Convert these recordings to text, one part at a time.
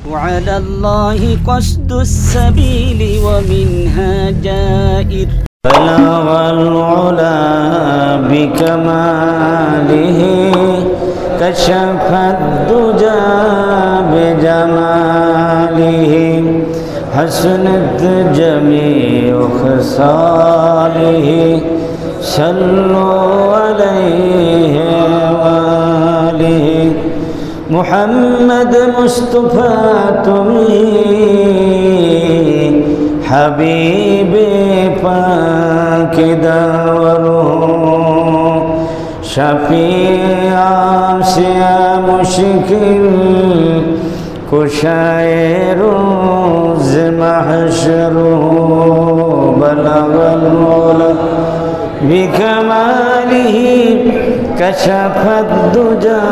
وعلى الله قصد السبيل ومنها جائر بلغ العلا بكماله كشف الدجى بجماله حسنت جميع خصاله صلوا عليه وآله محمد مصطفى تمہیں حبیب پاک دورو شفیع آسیا مشکل کشائے روز محشر بلغ العلا بکمالہ کشف الدجى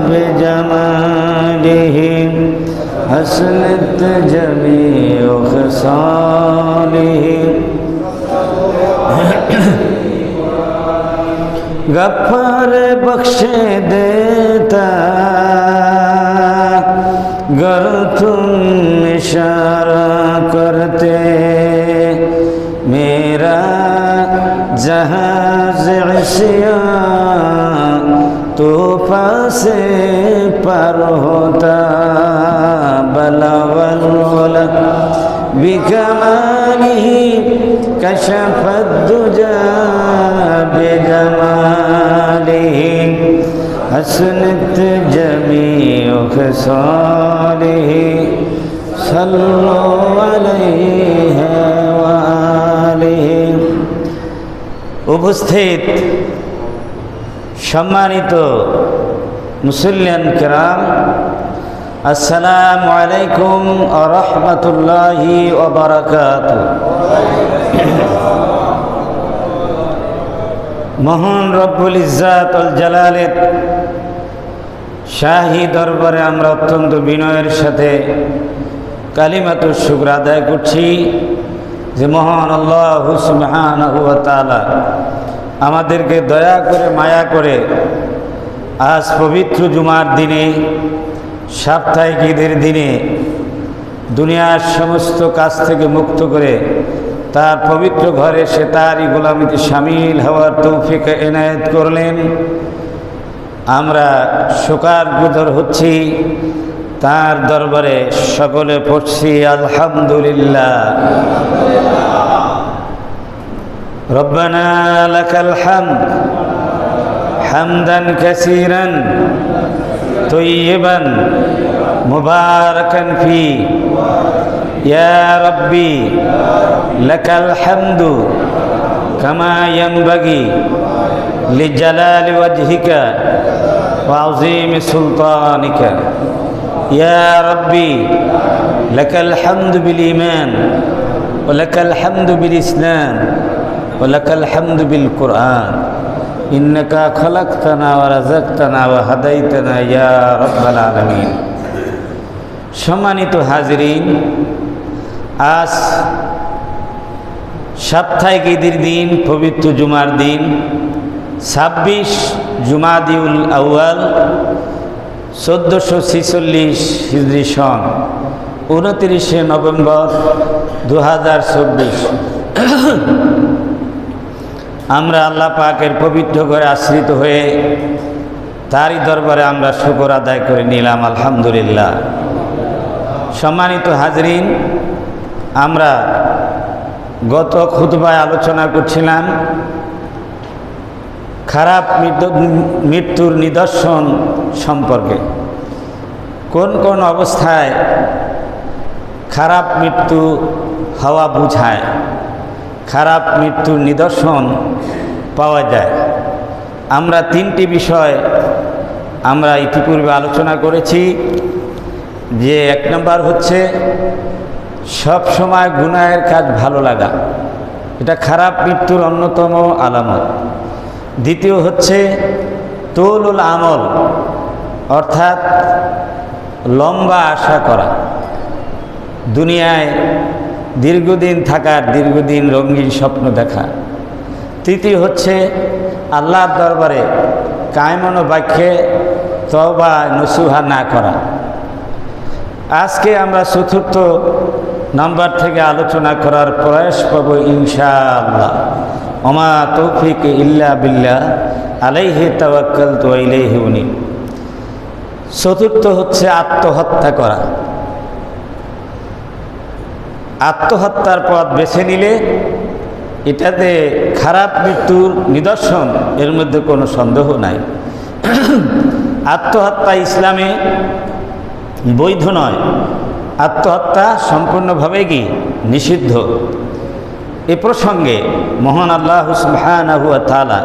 بجماله حسنت جميع خصاله غفار بخش دیتا گر تم اشارہ کرتے میرا جہاز عصیان طوفان سے پر ہوتا بلغ العلا بکمالہ کشف الدجى بجمالہ حسنت جميع خصاله صلوا عليه وآله উপস্থিত সম্মানিত মুসল্লিয়ান কিরাম, আসসালামু আলাইকুম ওয়া রাহমাতুল্লাহি ওয়া বারাকাতুহু। মহান রব্বুল ইজ্জাত ওয়াল জালালের শাহী দরবারে আমরা অত্যন্ত বিনয়ের সাথে কালিমাতুশ শুকর আদায় করছি যে মহান আল্লাহ সুবহানাহু ওয়া তাআলা আমাদেরকে দয়া করে মায়া করে আজ পবিত্র জুমার দিনে, সাপ্তাহিক ঈদের দিনে দুনিয়ার সমস্ত কাজ থেকে মুক্ত করে তার পবিত্র ঘরে সে তারই গোলামিতে শামিল হওয়ার তৌফিক এনায়েত করলেন। আমরা শুকরগুজার হচ্ছি, তার দরবারে সকলে পড়ছি আলহামদুলিল্লাহ। রব্বানা লাকাল হামদ হামদান কাসীরান তয়্যিবান মুবারাকান ফি ইয়া রাব্বি লাকাল হামদু কামা ইয়ানবাগি লিজালালি ওয়াজহিকা ওয়া আযীমি সুলতানিকা ইয়া রাব্বি লাকাল হামদু বিল ঈমান ওয়া লাকাল হামদু বিল ইসলাম ওয়া লাকাল হামদু বিল কুরআন ইন্নাকা খালাকতানা ওয়া রাযাকতানা ওয়া হাদাইতানা ইয়া রাব্বাল আলামিন। সম্মানিত হাজিরিন, আজ সাপ্তাহিক ঈদের দিন, পবিত্র জুমার দিন, 26 জুমাদিউল আউয়াল 1446 হিজরি সন, 29 নভেম্বর 2024। আমরা আল্লাহ পাকের পবিত্র ঘরে আশ্রিত হয়ে তারই দরবারে আমরা শুকর আদায় করে নিলাম আলহামদুলিল্লাহ। সম্মানিত হাজরিন, আমরা গত খুতবায় আলোচনা করছিলাম খারাপ মৃত্যুর নিদর্শন সম্পর্কে। কোন কোন অবস্থায় খারাপ মৃত্যু হওয়া বোঝায়, খারাপ মৃত্যুর নিদর্শন পাওয়া যায়। আমরা 3টি বিষয় আমরা ইতিপূর্বে আলোচনা করেছি। যে 1 নম্বর হচ্ছে সব সময় গুনাহের কাজ ভালো লাগা, এটা খারাপ মৃত্যুর অন্যতম আলামত। দ্বিতীয় হচ্ছে তুলুল আমল, অর্থাৎ লম্বা আশা করা, দুনিয়ায় দীর্ঘদিন থাকার, দীর্ঘদিন রঙিন স্বপ্ন দেখা। তৃতীয় হচ্ছে আল্লাহর দরবারে কায়মন বাক্যে তওবা নসুহা না করা। আজকে আমরা চতুর্থ নাম্বার থেকে আলোচনা করার প্রয়াস পাবো ইনশাআল্লাহ। ওমা তৌফিক ইল্লা বিল্লাহ আলাইহি তাওয়াক্কালতু ওয়া ইলাইহি উনীব। চতুর্থ হচ্ছে আত্মহত্যা করা। আত্মহত্যার পথ বেছে নিলে এটাতে খারাপ মৃত্যুর নিদর্শন, এর মধ্যে কোনো সন্দেহ নাই। আত্মহত্যা ইসলামে বৈধ নয়, আত্মহত্যা সম্পূর্ণভাবে কি নিষিদ্ধ। এ প্রসঙ্গে মহান আল্লাহ সুবহানাহু ওয়া তাআলা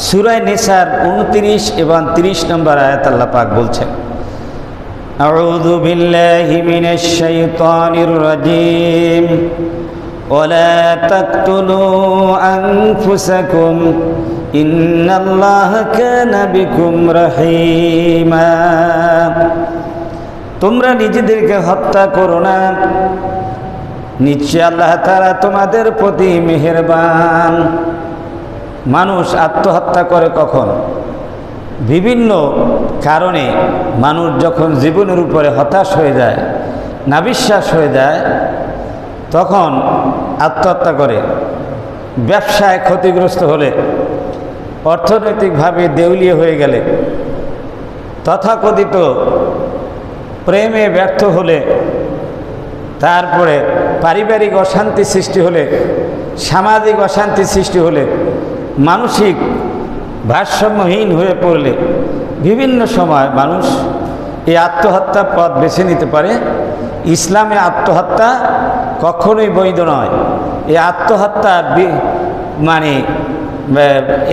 সূরা নিসার 29 এবং 30 নম্বর আয়াত আল্লাহ পাক বলছেন, আউযু বিল্লাহি মিনাশ শাইতানির রাজীম ওয়ালা তাকতুলু আনফুসাকুম ইন্নাল্লাহা কানা বিকুম রহিমা। তোমরা নিজেদেরকে হত্যা করো না, নিশ্চয় আল্লাহ তাআলা তোমাদের প্রতি মেহেরবান। মানুষ আত্মহত্যা করে কখন? বিভিন্ন কারণে মানুষ যখন জীবনের উপরে হতাশ হয়ে যায়, নাবিশ্বাস হয়ে যায়, তখন আত্মহত্যা করে। ব্যবসায় ক্ষতিগ্রস্ত হলে, অর্থনৈতিকভাবে দেউলিয়া হয়ে গেলে, তথাকথিত প্রেমে ব্যর্থ হলে, তারপরে পারিবারিক অশান্তি সৃষ্টি হলে, সামাজিক অশান্তি সৃষ্টি হলে, মানসিক ভারসাম্যহীন হয়ে পড়লে বিভিন্ন সময় মানুষ এই আত্মহত্যা পথ বেছে নিতে পারে। ইসলামে আত্মহত্যা কখনোই বৈধ নয়। এই আত্মহত্যা মানে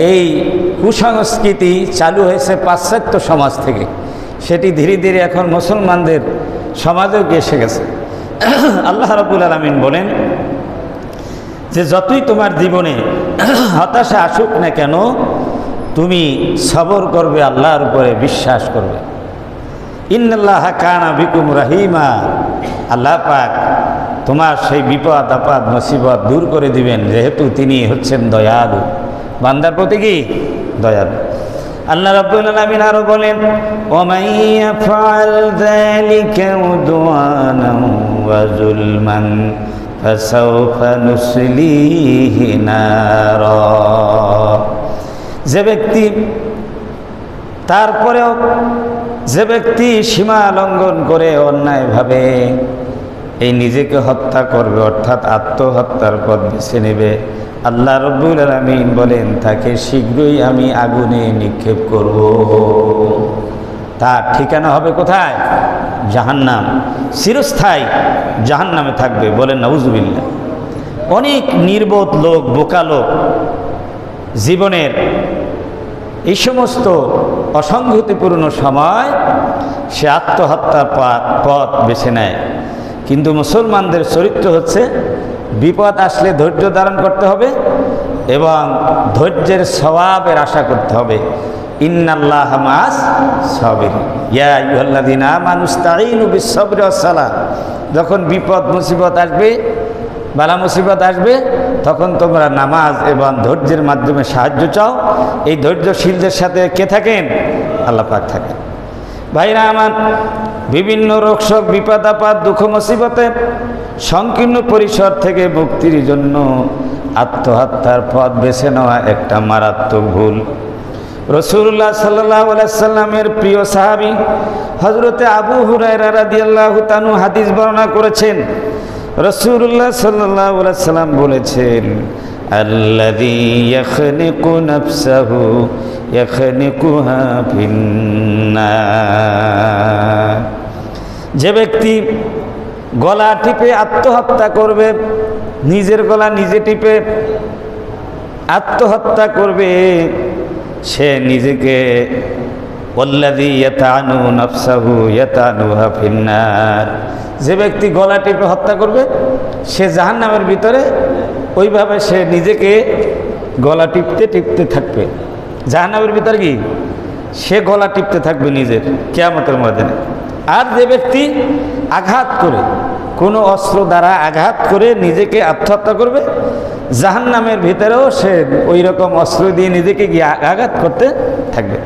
এই কুসংস্কৃতি চালু হয়েছে পাশ্চাত্য সমাজ থেকে, সেটি ধীরে ধীরে এখন মুসলমানদের সমাজেও এসে গেছে। আল্লাহ রাব্বুল আলামিন বলেন যে যতই তোমার জীবনে হতাশা আসুক না কেন, তুমি সবর করবে, আল্লাহর উপরে বিশ্বাস করবে। ইন্নাল্লাহা কানা বিকুম রহিমা। আল্লাহ পাক তোমার সেই বিপদ আপদ মুসিবত দূর করে দিবেন, যেহেতু তিনি হচ্ছেন দয়ালু, বান্দার প্রতি কি দয়ালু। আল্লাহ রাব্বুল আলামিন আরো বলেন, ওয়ামান ইয়াফআল যালিকা উদওয়ানান ওয়া যুলমান ফাসাউফা নুসলিহি নারা। যে ব্যক্তি তারপরেও যে ব্যক্তি সীমা লঙ্ঘন করে অন্যায়ভাবে এই নিজেকে হত্যা করবে, অর্থাৎ আত্মহত্যার পথ বেছে নেবে, আল্লাহ রাব্বুল আলামিন বলেন তাকে শীঘ্রই আমি আগুনে নিক্ষেপ করব। তার ঠিকানা হবে কোথায়? জাহান্নাম, চিরস্থায়ী জাহান্নামে থাকবে। বলেন নাউজুবিল্লাহ। অনেক নির্বোধ লোক, বোকা লোক জীবনের এই সমস্ত অসংগতিপূর্ণ সময় সে আত্মহত্যার পথ বেছে নেয়। কিন্তু মুসলমানদের চরিত্র হচ্ছে বিপদ আসলে ধৈর্য ধারণ করতে হবে এবং ধৈর্যের সওয়াবের আশা করতে হবে। ইন্নাল্লাহা মা'আস সাবিরিন। ইয়া আইয়ুহাল্লাযীনা আমানু ইসতাঈনু বিস-সাবরি ওয়াস-সালাহ। যখন বিপদ মুসিবত আসবে, বালা মুসিবত আসবে, তখন তোমরা নামাজ এবং ধৈর্যের মাধ্যমে সাহায্য চাও। এই ধৈর্যশীলদের সাথে কে থাকেন? আল্লাহ পাক থাকেন। ভাইরা আমার, বিভিন্ন রোগশোক, বিপদ আপদ, দুঃখ মুসিবতে সংকীর্ণ পরিসর থেকে মুক্তির জন্য আত্মহত্যার পথ বেছে নেওয়া একটা মারাত্মক ভুল। রাসূলুল্লাহ সাল্লাল্লাহু আলাইহি সাল্লামের প্রিয় সাহাবী হযরতে আবু হুরায়রা রাদিয়াল্লাহু তাআলা হাদিস বর্ণনা করেছেন। রাসূলুল্লাহ সাল্লাল্লাহু আলাইহি সাল্লাম বলেছেন, আল্লাযী ইয়াখনিকু নাফসাহু ইয়াখনিকুহা ফিন্নার। যে ব্যক্তি গলা টিপে আত্মহত্যা করবে, নিজের গলা নিজে টিপে আত্মহত্যা করবে, সে নিজেকে ওয়াল্লাযী ইয়াতানু নাফসাহু ইয়াতানুহা ফিন্নার। যে ব্যক্তি গলা টিপে হত্যা করবে, সে জাহান্নামের ভিতরে ওইভাবে সে নিজেকে গলা টিপতে টিপতে থাকবে। জাহান্নামের ভিতরে কি সে গলা টিপতে থাকবে নিজের, কিয়ামতের ময়দানে। আর যে ব্যক্তি আঘাত করে, কোনো অস্ত্র দ্বারা আঘাত করে নিজেকে আত্মহত্যা করবে, জাহান্নামের ভিতরেও সে ওই রকম অস্ত্র দিয়ে নিজেকে গিয়ে আঘাত করতে থাকবে।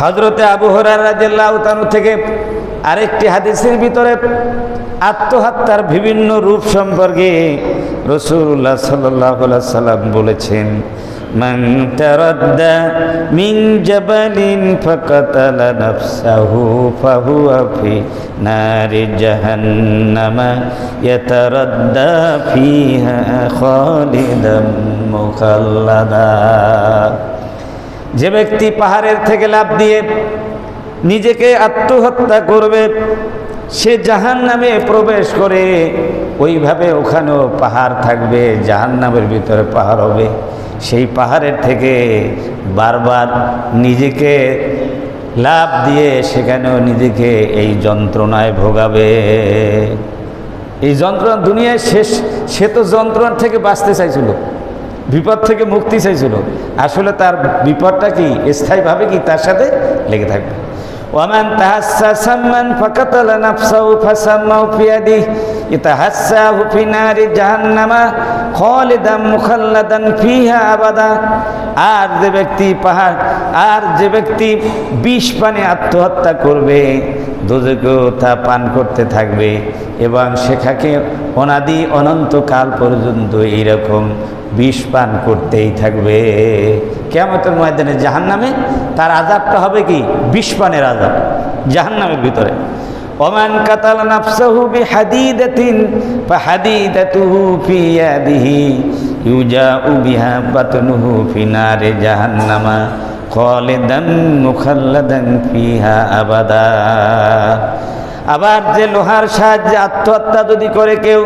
হযরতে আবু হুরায়রা রাদিয়াল্লাহু তাআলা থেকে আরেকটি হাদিসের ভিতরে আত্মহত্যার বিভিন্ন রূপ সম্পর্কে রাসূলুল্লাহ সাল্লাল্লাহু আলাইহি সাল্লাম বলেছেন, মান তারাদ্দা মিন জাবালিন ফাকাতালা নাফসাহু ফাহুয়া ফি নারি জাহান্নামা ইয়াতারাদ্দা ফিহা খালিদাম মুখাল্লাদা। যে ব্যক্তি পাহাড়ের থেকে লাফ দিয়ে নিজেকে আত্মহত্যা করবে সে জাহান্নামে প্রবেশ করে, ওইভাবে ওখানেও পাহাড় থাকবে, জাহান্নামের ভিতরে পাহাড় হবে, সেই পাহাড়ের থেকে বারবার নিজেকে লাফ দিয়ে সেখানেও নিজেকে এই যন্ত্রণায় ভোগাবে। এই যন্ত্রণা দুনিয়ায় শেষ, সে তো যন্ত্রণা থেকে বাঁচতে চাইছিল, বিপদ থেকে মুক্তি চাইছিল, আসলে তার বিপদটা কি স্থায়ীভাবে কি তার সাথে লেগে থাকবে। ওয়ামান তাহাসসা মান ফাকাতালা নাফসাহু ফাসাম্মাহু ফিয়াদিহি ইতাহাসসাহু ফি নারি জাহান্নামা খালিদাম মুখাল্লাদান ফিহা আবাদা। আর যে ব্যক্তি বিষ পানে আত্মহত্যা করবে দোজখেও তা পান করতে থাকবে এবং সেখানে অনাদি অনন্তকাল পর্যন্ত এইরকম বিষ পান করতেই থাকবে। কিয়ামতের ময়দানে জাহান্নামে তার আযাবটা হবে কি বিষ পানের আযাব জাহান্নামের ভিতরে। ওমান কাতালা নাফসাহু বিহাদিদাতিন ফাহাদিদাতুহু ফি ইয়াদিহি ইউজাউ বিহা বাতনুহু ফি নারি জাহান্নামা খালিদান মুখাল্লাদান ফিহা আবাদা। আবার যে লোহার সাহায্যে আত্মহত্যা যদি করে কেউ,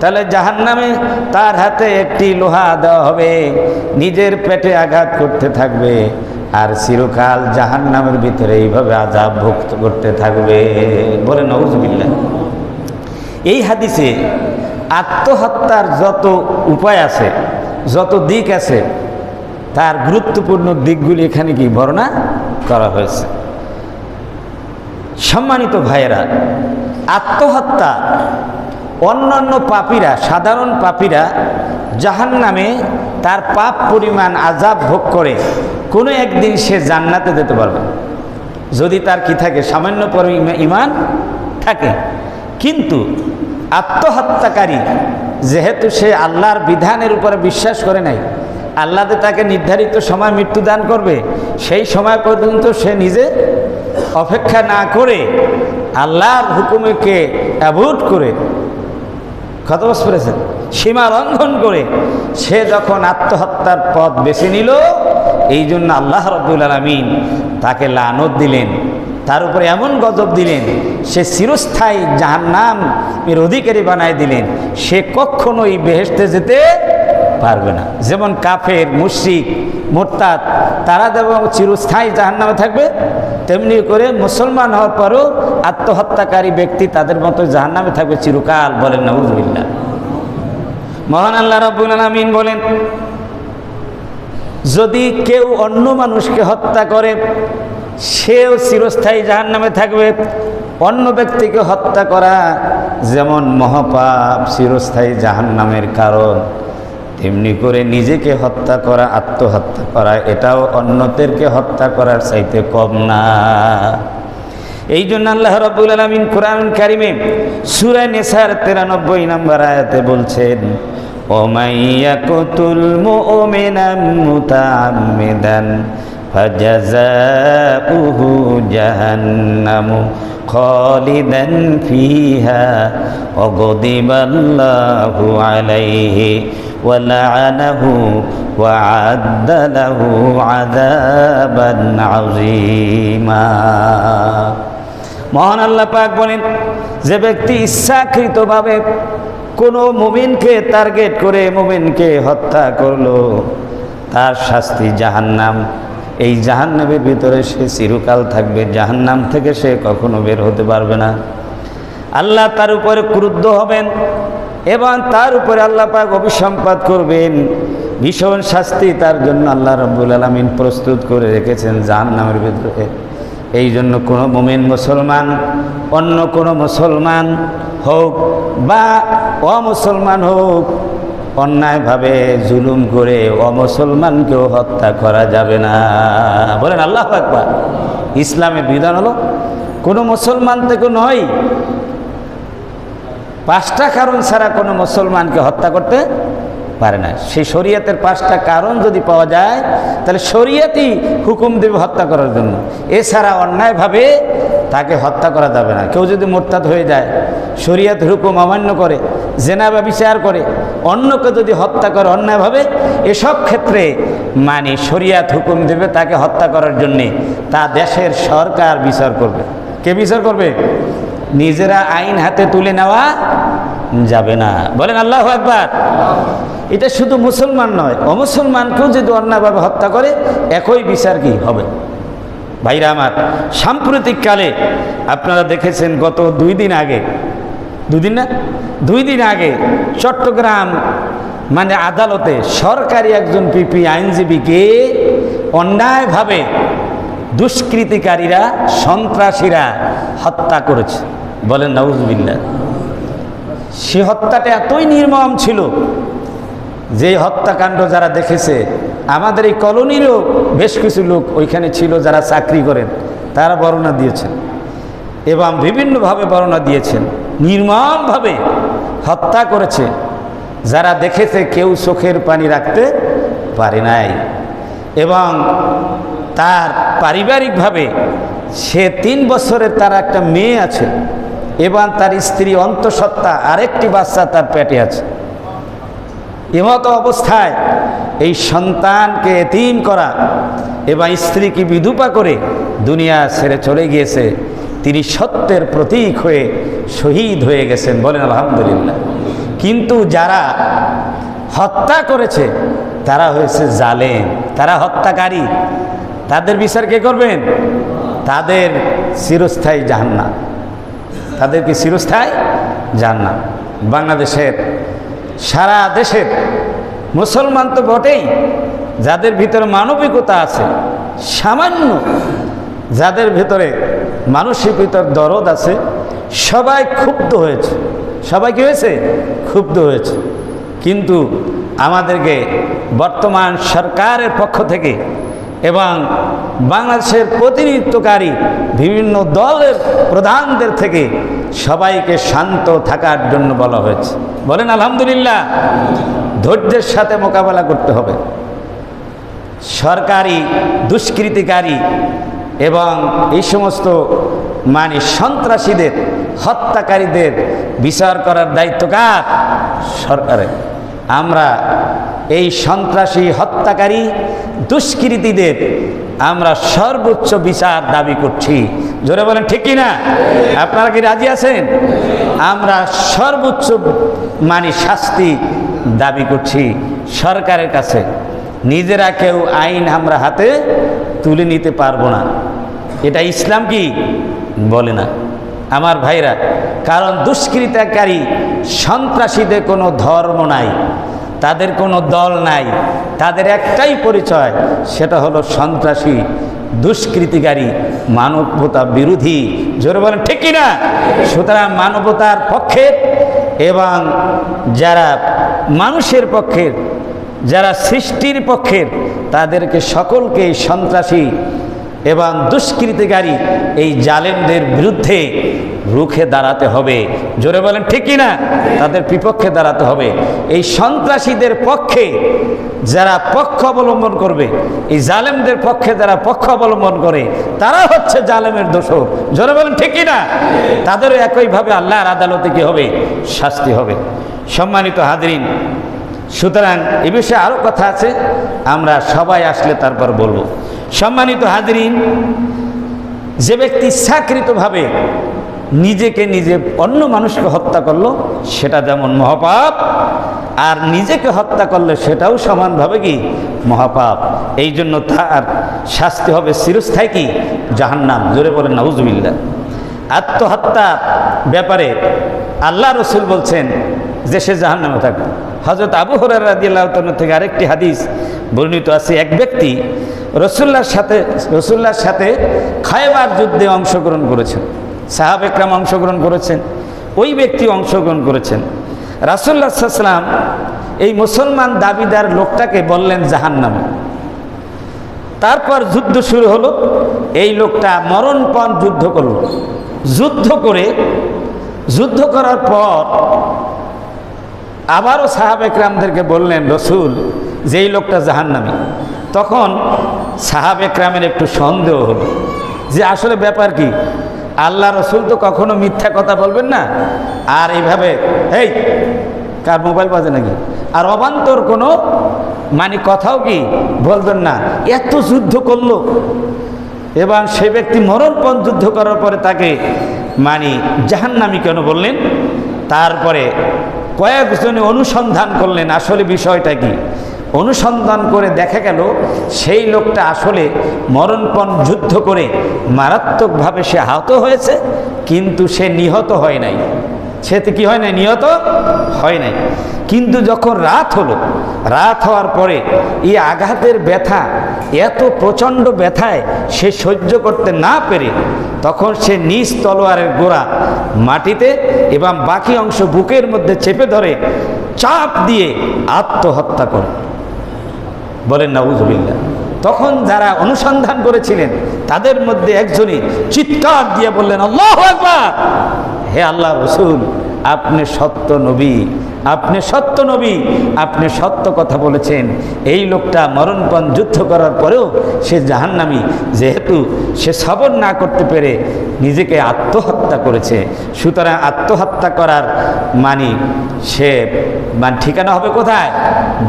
তাহলে জাহান্নামে তার হাতে একটি লোহা দেওয়া হবে, নিজের পেটে আঘাত করতে থাকবে আর চিরকাল জাহান্নামের ভিতরে এইভাবে আযাব ভোগ করতে থাকবে। বলে নাউযুবিল্লাহ। এই হাদিসে আত্মহত্যার যত উপায় আছে, যত দিক আছে, তার গুরুত্বপূর্ণ দিকগুলি এখানে কি বর্ণনা করা হয়েছে। সম্মানিত ভাইয়েরা, আত্মহত্যা অন্যান্য পাপীরা, সাধারণ পাপীরা জাহান্নামে তার পাপ পরিমাণ আযাব ভোগ করে কোনো একদিন সে জান্নাতে যেতে পারবে যদি তার কি থাকে, সামান্য পরিমাণ ঈমান থাকে। কিন্তু আত্মহত্যাকারী যেহেতু সে আল্লাহর বিধানের উপরে বিশ্বাস করে নাই, আল্লাহ তাকে নির্ধারিত সময় মৃত্যু দান করবে, সেই সময় পর্যন্ত সে নিজে অপেক্ষা না করে আল্লাহর হুকুমকে অ্যাভয়েড করে, কত বছর করেছেন, সীমা লঙ্ঘন করে সে যখন আত্মহত্যার পথ বেছে নিল, এই জন্য আল্লাহ রাব্বুল আলামিন তাকে লানত দিলেন, তার উপরে এমন গজব দিলেন, সে চিরস্থায়ী জাহান্নামের অধিকারী বানায় দিলেন, সে কখনোই বেহেশতে যেতে পারবে না। যেমন কাফের, মুশরিক, মুরতাদ তারা যেমন চিরস্থায়ী জাহান্নামে থাকবে, তেমনি করে মুসলমান হওয়ার পরও আত্মহত্যাকারী ব্যক্তি তাদের মতো জাহান্নামে থাকবে চিরকাল। বলেন নাউযুবিল্লাহ। মহান আল্লাহ রাব্বুল আলামিন বলেন, যদি কেউ অন্য মানুষকে হত্যা করে সেও চিরস্থায়ী জাহান্নামে থাকবে। অন্য ব্যক্তিকে হত্যা করা যেমন মহাপাপ, চিরস্থায়ী জাহান্নামের কারণ, তেমনি করে নিজেকে হত্যা করা, আত্মহত্যা করা, এটাও অন্যদেরকে হত্যা করার চাইতে কম না। এই জন্য আল্লাহ রাব্বুল আলামিন কোরআন কারিমে সূরা নিসার 93 নম্বর আয়াতে বলছেন, ওমাইয়াকুতুল মুমিনান মুতাআম্মিদান ফাজাযাউহু জাহান্নামু খালিদান ফিহা ওয়া গদিবাল্লাহু আলাইহি ওয়া লা'আনাহু ওয়া আ'আদ্দা লাহু আযাবান আযীমা। মহান আল্লাহ পাক বলেন, যে ব্যক্তি ইচ্ছাকৃতভাবে কোনো মুমিনকে টার্গেট করে মুমিনকে হত্যা করলো, তার শাস্তি জাহান্নাম। এই জাহান্নামের ভিতরে সে চিরকাল থাকবে, জাহান্নাম থেকে সে কখনো বের হতে পারবে না। আল্লাহ তার উপরে ক্রুদ্ধ হবেন এবং তার উপরে আল্লাহ পাক অভিসম্পাত করবেন, ভীষণ শাস্তি তার জন্য আল্লাহ রাব্বুল আলামিন প্রস্তুত করে রেখেছেন জাহান্নামের ভিতরে। এই জন্য কোনো মুমিন মুসলমান অন্য কোনো মুসলমান হোক বা অমুসলমান হোক, অন্যায়ভাবে জুলুম করে অমুসলমানকেও হত্যা করা যাবে না। বলেন আল্লাহু আকবার। ইসলামের বিধান হলো কোনো মুসলমান থেকে নয়, 5টা কারণ ছাড়া কোনো মুসলমানকে হত্যা করতে পারে না। সেই শরীয়তের 5টা কারণ যদি পাওয়া যায় তাহলে শরীয়তই হুকুম দেবে হত্যা করার জন্য, এছাড়া অন্যায়ভাবে তাকে হত্যা করা যাবে না। কেউ যদি মোরতাদ হয়ে যায়, শরীয়তের হুকুম অমান্য করে, জেনা ব্যভিচার করে, অন্যকে যদি হত্যা করে অন্যায়ভাবে, এসব ক্ষেত্রে মানে শরীয়ত হুকুম দেবে তাকে হত্যা করার জন্যে। তা দেশের সরকার বিচার করবে। কে বিচার করবে? নিজেরা আইন হাতে তুলে নেওয়া যাবে না। বলেন আল্লাহু আকবার। এটা শুধু মুসলমান নয়, অমুসলমানকেও যদি অন্যায়ভাবে হত্যা করে একই বিচার কি হবে। ভাইরা আমার, সাম্প্রতিককালে আপনারা দেখেছেন গত 2 দিন আগে, 2 দিন আগে চট্টগ্রাম মানে আদালতে সরকারি একজন পিপি আইনজীবীকে অন্যায়ভাবে দুষ্কৃতিকারীরা, সন্ত্রাসীরা হত্যা করেছে। বলেন নাউজুবিল্লাহ। সে হত্যাটা এতই নির্মম ছিল যে হত্যাকাণ্ড যারা দেখেছে, আমাদের এই কলোনিরও বেশ কিছু লোক ওইখানে ছিল যারা চাকরি করেন, তারা বর্ণনা দিয়েছেন এবং বিভিন্নভাবে বর্ণনা দিয়েছেন। নির্মমভাবে হত্যা করেছে, যারা দেখেছে কেউ চোখের পানি রাখতে পারে নাই। এবং তার পারিবারিকভাবে সে 3 বছরের তার একটা মেয়ে আছে এবং তার স্ত্রী অন্তঃসত্ত্বা আরেকটি বাচ্চা তার পেটে আছে। এমতো অবস্থায় এই সন্তানকে এতিম করা এবং স্ত্রীকে বিধবা করে দুনিয়া ছেড়ে চলে গিয়েছে। তিনি সত্যের প্রতীক হয়ে শহীদ হয়ে গেছেন। বলেন আলহামদুলিল্লাহ। কিন্তু যারা হত্যা করেছে তারা হয়েছে জালেম, তারা হত্যাকারী। তাদের বিচার কে করবেন? তাদের চিরস্থায়ী জাহান্নাম। তাদেরকে চিরস্থায়ী জাহান্নাম। বাংলাদেশের, সারা দেশের মুসলমান তো বটেই, যাদের ভিতরে মানবিকতা আছে, সামান্য যাদের ভিতরে মানুষের ভিতর দরদ আছে, সবাই ক্ষুব্ধ হয়েছে। সবাই কি হয়েছে? ক্ষুব্ধ হয়েছে। কিন্তু আমাদেরকে বর্তমান সরকারের পক্ষ থেকে এবং বাংলাদেশের প্রতিনিধিত্বকারী বিভিন্ন দলের প্রধানদের থেকে সবাইকে শান্ত থাকার জন্য বলা হয়েছে। বলেন আলহামদুলিল্লাহ। ধৈর্যের সাথে মোকাবেলা করতে হবে। সরকারি দুষ্কৃতিকারী এবং এই সমস্ত মানে সন্ত্রাসীদের, হত্যাকারীদের বিচার করার দায়িত্ব কার? সরকারের। আমরা এই সন্ত্রাসী, হত্যাকারী, দুষ্কৃতীদের আমরা সর্বোচ্চ বিচার দাবি করছি। জোরে বলেন ঠিক কি না? আপনারা কি রাজি আছেন? আমরা সর্বোচ্চ মানে শাস্তি দাবি করছি সরকারের কাছে। নিজেরা কেউ আইন আমরা হাতে তুলে নিতে পারবো না, এটা ইসলাম কি বলে না আমার ভাইরা। কারণ দুষ্কৃতিকারী, সন্ত্রাসীদের কোনো ধর্ম নাই, তাদের কোনো দল নাই, তাদের একটাই পরিচয়, সেটা হলো সন্ত্রাসী, দুষ্কৃতিকারী, মানবতা বিরোধী। জোরে বলেন ঠিক কি না? সুতরাং মানবতার পক্ষে এবং যারা মানুষের পক্ষের, যারা সৃষ্টির পক্ষের, তাদেরকে সকলকে সন্ত্রাসী এবং দুষ্কৃতিকারী এই জালেমদের বিরুদ্ধে রুখে দাঁড়াতে হবে। জোরে বলেন ঠিক কি না? তাদের বিপক্ষে দাঁড়াতে হবে। এই সন্ত্রাসীদের পক্ষে যারা পক্ষ অবলম্বন করবে, এই জালেমদের পক্ষে যারা পক্ষ অবলম্বন করে, তারা হচ্ছে জালেমের দোষর। জোরে বলেন ঠিক কি না? তাদেরও একইভাবে আল্লাহর আদালতে কি হবে? শাস্তি হবে। সম্মানিত হাজরিন, সুতরাং এ বিষয়ে আরও কথা আছে, আমরা সবাই আসলে তারপর বলবো। সম্মানিত হাজরিন, যে ব্যক্তি ইচ্ছাকৃতভাবে নিজেকে নিজে অন্য মানুষকে হত্যা করলো সেটা যেমন মহাপাপ, আর নিজেকে হত্যা করলে সেটাও সমানভাবে কি মহাপাপ। এই জন্য তার শাস্তি হবে চিরস্থায়ী কি জাহান্নাম। জোরে বলেন নাউজুবিল্লাহ। আত্মহত্যার ব্যাপারে আল্লাহ রসুল বলছেন যে সে জাহান্নামে থাকবে। হযরত আবু হুরায়রা রাদিয়াল্লাহু তাআলা থেকে আরেকটি হাদিস বর্ণিত আছে, এক ব্যক্তি রসুল্লাহর সাথে খায়বার যুদ্ধে অংশগ্রহণ করেছেন, সাহাবা একরাম অংশগ্রহণ করেছেন, ওই ব্যক্তি অংশগ্রহণ করেছেন। রাসূলুল্লাহ সাল্লাল্লাহু আলাইহি ওয়াসাল্লাম এই মুসলমান দাবিদার লোকটাকে বললেন জাহান্নামে। তারপর যুদ্ধ শুরু হলো। এই লোকটা মরণপণ যুদ্ধ করলো। যুদ্ধ করার পর আবারও সাহাবে কেরামদেরকে বললেন রসুল যে এই লোকটা জাহান্নামী। তখন সাহাবে কেরামের একটু সন্দেহ হলো যে আসলে ব্যাপার কি, আল্লাহ রসুল তো কখনো মিথ্যা কথা বলবেন না, আর এইভাবে এই কার মোবাইল বাজে নাকি, আর অবান্তর কোনো কথাও কি বলবেন না। এত যুদ্ধ করলো এবং সে ব্যক্তি মরণপণ যুদ্ধ করার পরে তাকে জাহান্নামী কেন বললেন? তারপরে কয়েকজনে অনুসন্ধান করলেন আসলে বিষয়টা কি। অনুসন্ধান করে দেখা গেল সেই লোকটা আসলে মরণপণ যুদ্ধ করে মারাত্মকভাবে সে আহত হয়েছে, কিন্তু সে নিহত হয় নাই। সেতে কি হয় নাই? নিহত হয় নাই। কিন্তু যখন রাত হলো, রাত হওয়ার পরে এই আঘাতের ব্যথা, এত প্রচণ্ড ব্যথায় সে সহ্য করতে না পেরে তখন সে নিজ তলোয়ারের গোড়া মাটিতে এবং বাকি অংশ বুকের মধ্যে চেপে ধরে চাপ দিয়ে আত্মহত্যা করে। বলেন নাউজুবিল্লাহ। তখন যারা অনুসন্ধান করেছিলেন তাদের মধ্যে একজনই চিৎকার দিয়ে বললেন, আল্লাহু আকবার, হে আল্লাহ রসুল, আপনি সত্য নবী, আপনি সত্য নবী, আপনি সত্য কথা বলেছেন। এই লোকটা মরণপণ যুদ্ধ করার পরেও সে জাহান্নামী, যেহেতু সে সবর না করতে পেরে নিজেকে আত্মহত্যা করেছে। সুতরাং আত্মহত্যা করার সে ঠিকানা হবে কোথায়?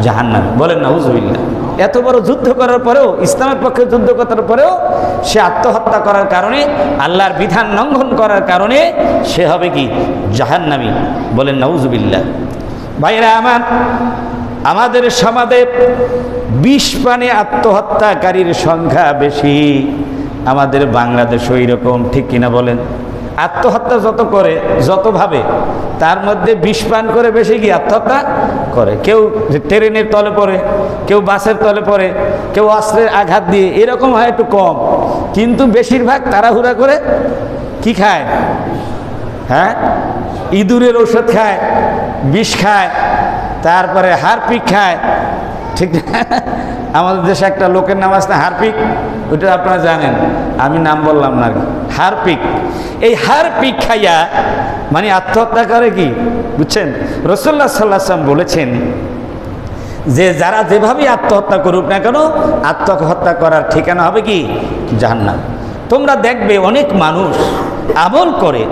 জাহান্নামে। বলেন নাউজুবিল্লাহ। এত বড় যুদ্ধ করার পরেও, ইসলামের পক্ষে যুদ্ধ করার পরেও সে আত্মহত্যা করার কারণে, আল্লাহর বিধান লঙ্ঘন করার কারণে সে হবে কি? জাহান্নামী। বলেন নাউজুবিল্লাহ। ভাইরা আমার, আমাদের সমাজে বিষ পানে আত্মহত্যাকারীর সংখ্যা বেশি। আমাদের বাংলাদেশও এইরকম, ঠিক কিনা বলেন? আত্মহত্যা যত করে, যত ভাবে, তার মধ্যে বিষ পান করে বেশি কি আত্মহত্যা করে। কেউ ট্রেনের তলে পড়ে, কেউ বাসের তলে পড়ে, কেউ অস্ত্রের আঘাত দিয়ে, এরকম হয় একটু কম। কিন্তু বেশিরভাগ তাড়াহুড়া করে কি খায়? হ্যাঁ, ইঁদুরের ওষুধ খায়, বিষ খায়, তারপরে হারপিক খায়। ঠিক না? আমাদের দেশে একটা লোকের নাম আছে না, হারপিক, ওইটা আপনারা জানেন, আমি নাম বললাম না। হারপিক, এই হারপিক খাইয়া আত্মহত্যা করে কি বুঝছেন? রাসূলুল্লাহ সাল্লাল্লাহু আলাইহি ওয়াসাল্লাম বলেছেন যে যারা যেভাবেই আত্মহত্যা করুক না কেন, আত্মহত্যা করার ঠিকানা হবে কি? জাহান্নাম। তোমরা দেখবে অনেক মানুষ আমল করে,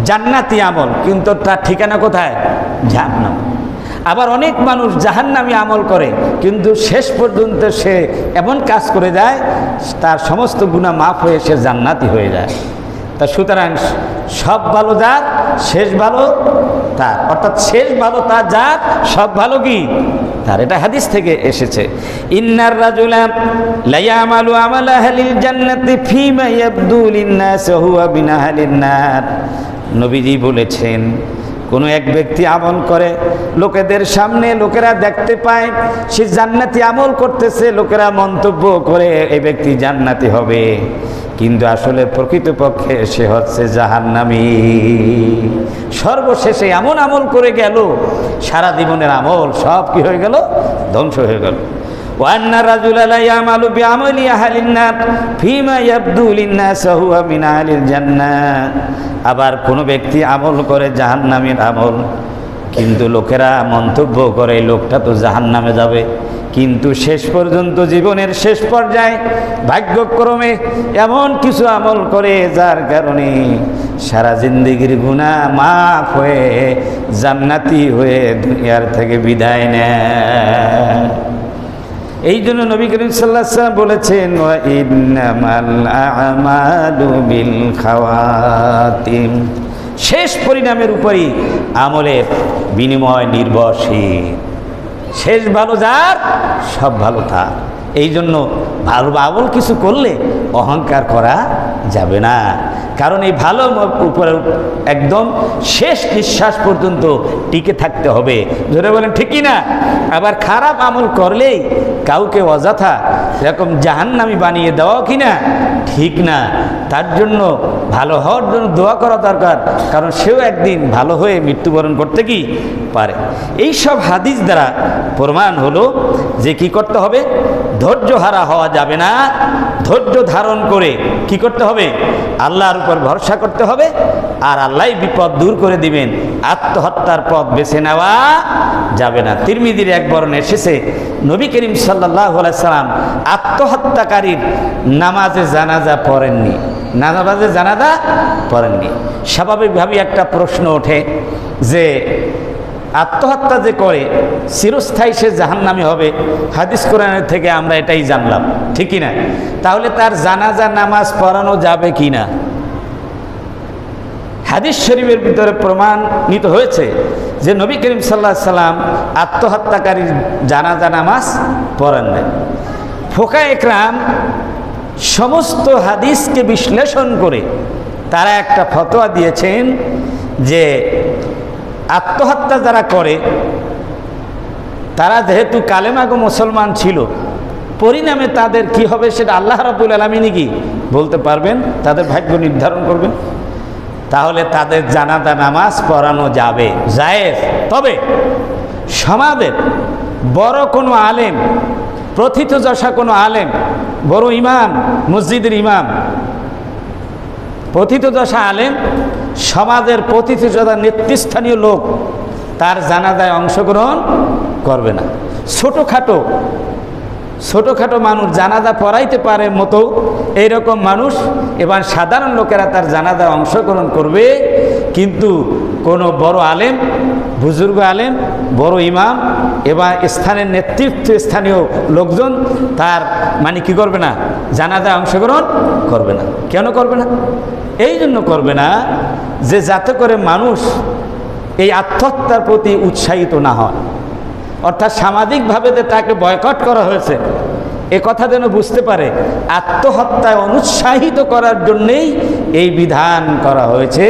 জান্নাতি আমল, কিন্তু তার ঠিকানা কোথায়? জাহান্নাম। আবার অনেক মানুষ জাহান্নামী আমল করে, কিন্তু শেষ পর্যন্ত সে এমন কাজ করে যায় তার সমস্ত গুনাহ মাফ হয়ে সে জান্নাতি হয়ে যায়। তা সুতরাং সব ভালো যার, শেষ ভালো তার, অর্থাৎ শেষ ভালো তার যার, সব ভালো কি তার। এটা হাদিস থেকে এসেছে। ইন্নার রাজুলা লা ইয়ামালু আমালা আহলিল জান্নাতি ফীমা ইয়াবদু লিন-নাস হুয়া মিন আহলিন নার। নবীজি বলেছেন, কোনো এক ব্যক্তি আমল করে, লোকেদের সামনে লোকেরা দেখতে পায় সে জান্নাতি আমল করতেছে, লোকেরা মন্তব্য করে এই ব্যক্তি জান্নাতি হবে, কিন্তু আসলে প্রকৃতপক্ষে সে হচ্ছে জাহান্নামী। সর্বশেষে এমন আমল করে গেল, সারা জীবনের আমল সব কি হয়ে গেল? ধ্বংস হয়ে গেল। ওয়ান্না রাজুলা লা ইয়ামালু বিআমালি আহলিন নার ফীমা ইয়াবদু লিন-নাস হুয়া মিন আহলিল জান্নাহ। আবার কোনো ব্যক্তি আমল করে জাহান্নামের আমল, কিন্তু লোকেরা মন্তব্য করে লোকটা তো জাহান্নামে যাবে, কিন্তু শেষ পর্যন্ত জীবনের শেষ পর্যায়ে ভাগ্যক্রমে এমন কিছু আমল করে যার কারণে সারা জিন্দেগির গুনাহ মাফ হয়ে জান্নাতি হয়ে দুনিয়ার থেকে বিদায় নেয়। এই জন্য নবী করিম সাল্লাল্লাহু আলাইহি ওয়াসাল্লাম বলেছেন, ওয়া ইন্নামাল আ'মালু বিল খাওয়াতিম। শেষ পরিণামের উপরই আমলের বিনিময় নির্ভরশীল। শেষ ভালো যার, সব ভালো তার। এই জন্য ভালো আমল কিছু করলে অহংকার করা যাবে না, কারণ এই ভালো উপরে একদম শেষ নিঃশ্বাস পর্যন্ত টিকে থাকতে হবে। ধরে বলেন ঠিক কি না? আবার খারাপ আমল করলেই কাউকে অযথা এরকম জাহান্নামী বানিয়ে দেওয়া কিনা ঠিক না। তার জন্য ভালো হওয়ার জন্য দোয়া করা দরকার, কারণ সেও একদিন ভালো হয়ে মৃত্যুবরণ করতে কি পারে। এই সব হাদিস দ্বারা প্রমাণ হলো যে কি করতে হবে, ধৈর্য হারা হওয়া যাবে না, ধৈর্য ধারণ করে কি করতে হবে, আল্লাহর উপর ভরসা করতে হবে, আর আল্লাহ বিপদ দূর করে দিবেন। আত্মহত্যার পথ বেছে নেওয়া যাবে না। তিরমিজির এক বর্ণে এসেছে নবী করিম সাল্লাল্লাহু আলাইহি সাল্লাম আত্মহত্যাকারীর নামাজে জানাজা পড়েননি, নামাজে জানাজা পড়েননি। স্বাভাবিকভাবেই একটা প্রশ্ন ওঠে যে আত্মহত্যা যে করে চিরস্থায়ী সে জাহান্নামী হবে, হাদিস কোরআনের থেকে আমরা এটাই জানলাম, ঠিক না? তাহলে তার জানাজা নামাজ পড়ানো যাবে কি না? হাদিস শরীফের ভিতরে প্রমাণিত হয়েছে যে নবী করিম সাল্লাল্লাহু আলাইহি সাল্লাম আত্মহত্যাকারীর জানাজা নামাজ পড়েন নাই। ফুকায়ে কেরাম সমস্ত হাদিসকে বিশ্লেষণ করে তারা একটা ফতোয়া দিয়েছেন যে আত্মহত্যা যারা করে তারা যেহেতু কালেমাগো মুসলমান ছিল, পরিণামে তাদের কি হবে সেটা আল্লাহ রাব্বুল আলামিনই কি বলতে পারবেন, তাদের ভাগ্য নির্ধারণ করবেন। তাহলে তাদের জানাজা নামাজ পড়ানো যাবে, জায়েজ। তবে সমাজের বড় কোনো আলেম, প্রথিতযশা কোনো আলেম, বড় ইমাম, মসজিদের ইমাম, প্রথিতযশা আলেম, সমাজের প্রথিতযশা নেতৃস্থানীয় লোক তার জানাজায় অংশগ্রহণ করবে না। ছোটোখাটো মানুষ জানাজা পড়াইতে পারে মতো এইরকম মানুষ এবং সাধারণ লোকেরা তার জানাজায় অংশগ্রহণ করবে, কিন্তু কোনো বড় আলেম, বুজুর্গ আলেম, বড় ইমাম এবং স্থানের স্থানীয় লোকজন তার মানে কি করবে না, জানাজায় অংশগ্রহণ করবে না। কেন করবে না? এই জন্য করবে না যে যাতে করে মানুষ এই আত্মহত্যার প্রতি উৎসাহিত না হয়, অর্থাৎ সামাজিকভাবে যে তাকে বয়কট করা হয়েছে এ কথা যেন বুঝতে পারে। আত্মহত্যায় অনুৎসাহিত করার জন্যেই এই বিধান করা হয়েছে,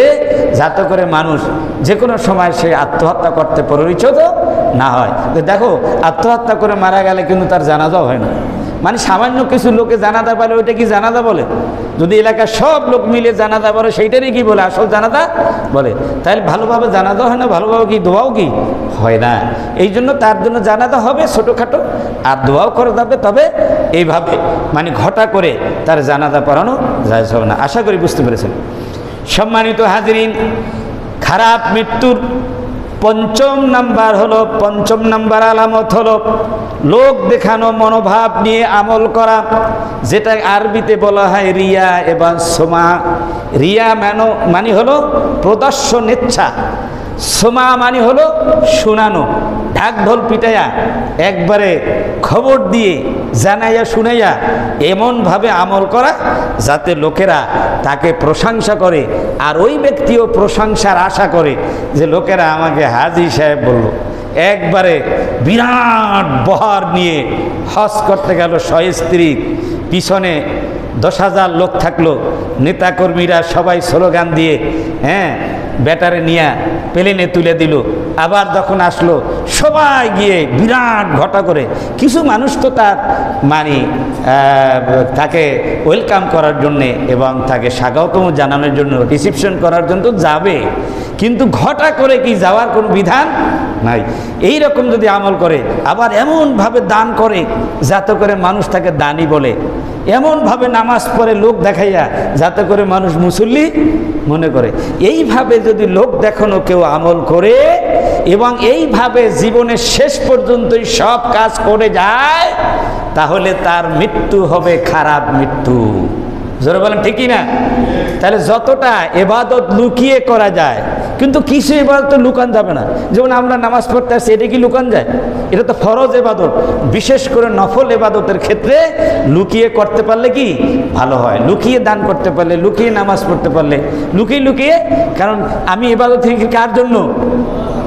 যাতে করে মানুষ যে কোনো সময় সে আত্মহত্যা করতে প্ররোচিত না হয়। দেখো, আত্মহত্যা করে মারা গেলে কিন্তু তার জানাজাও হয় না। মানে সামান্য কিছু লোকে জানাজা বলে, ওইটা কি জানাজা বলে? যদি এলাকার সব লোক মিলে জানাজা বলে সেইটারই কি বলে, আসল জানাজা বলে? তাহলে ভালোভাবে জানাজা হয় না, ভালোভাবে কি দোয়াও কি হয় না। এই জন্য তার জন্য জানাজা হবে ছোটোখাটো, আর দোয়াও করা যাবে, তবে এইভাবে মানে ঘটা করে তার জানাজা পড়ানো যায় হবে না। আশা করি বুঝতে পেরেছেন। সম্মানিত হাজিরিন, খারাপ মৃত্যুর পঞ্চম নাম্বার আলামত হলো লোক দেখানো মনোভাব নিয়ে আমল করা, যেটা আরবিতে বলা হয় রিয়া এবং সোমা। রিয়া মানে হলো প্রদর্শন ইচ্ছা, সোমা মানে হলো শোনানো, ঢাক ঢোল পিটাইয়া একবারে খবর দিয়ে জানাইয়া শুনাইয়া এমনভাবে আমল করা যাতে লোকেরা তাকে প্রশংসা করে, আর ওই ব্যক্তিও প্রশংসার আশা করে যে লোকেরা আমাকে হাজী সাহেব বলল। একবারে বিরাট বহর নিয়ে হজ করতে গেল সস্ত্রীক, পিছনে 10,000 লোক থাকলো, নেতাকর্মীরা সবাই স্লোগান দিয়ে ব্যাটারে নিয়ে প্লেনে তুলে দিল। আবার যখন আসলো সবাই গিয়ে বিরাট ঘটা করে, কিছু মানুষ তো তার মানে তাকে ওয়েলকাম করার জন্যে এবং তাকে স্বাগতম জানানোর জন্য, রিসিপশন করার জন্য তো যাবে, কিন্তু ঘটা করে কি যাওয়ার কোনো বিধান নাই। এই রকম যদি আমল করে, আবার এমনভাবে দান করে যাতে করে মানুষ তাকে দানি বলে, এমনভাবে নামাজ পড়ে লোক দেখাইয়া যাতে করে মানুষ মুসল্লি মনে করে, এইভাবে যদি লোক দেখানো কেউ আমল করে এবং এইভাবে জীবনের শেষ পর্যন্তই সব কাজ করে যায়, তাহলে তার মৃত্যু হবে খারাপ মৃত্যু। জোরে বলেন ঠিকই না? তাহলে যতটা এবাদত লুকিয়ে করা যায়, কিন্তু কিছু এবাদত লুকান যাবে না। যেমন আমরা নামাজ পড়তে আসছি, এটা কি লুকান যায়? এটা তো ফরজ এবাদত। বিশেষ করে নফল এবাদতের ক্ষেত্রে লুকিয়ে করতে পারলে কি ভালো হয়, লুকিয়ে দান করতে পারলে, লুকিয়ে নামাজ পড়তে পারলে, লুকিয়ে, কারণ আমি এবাদত কার জন্য?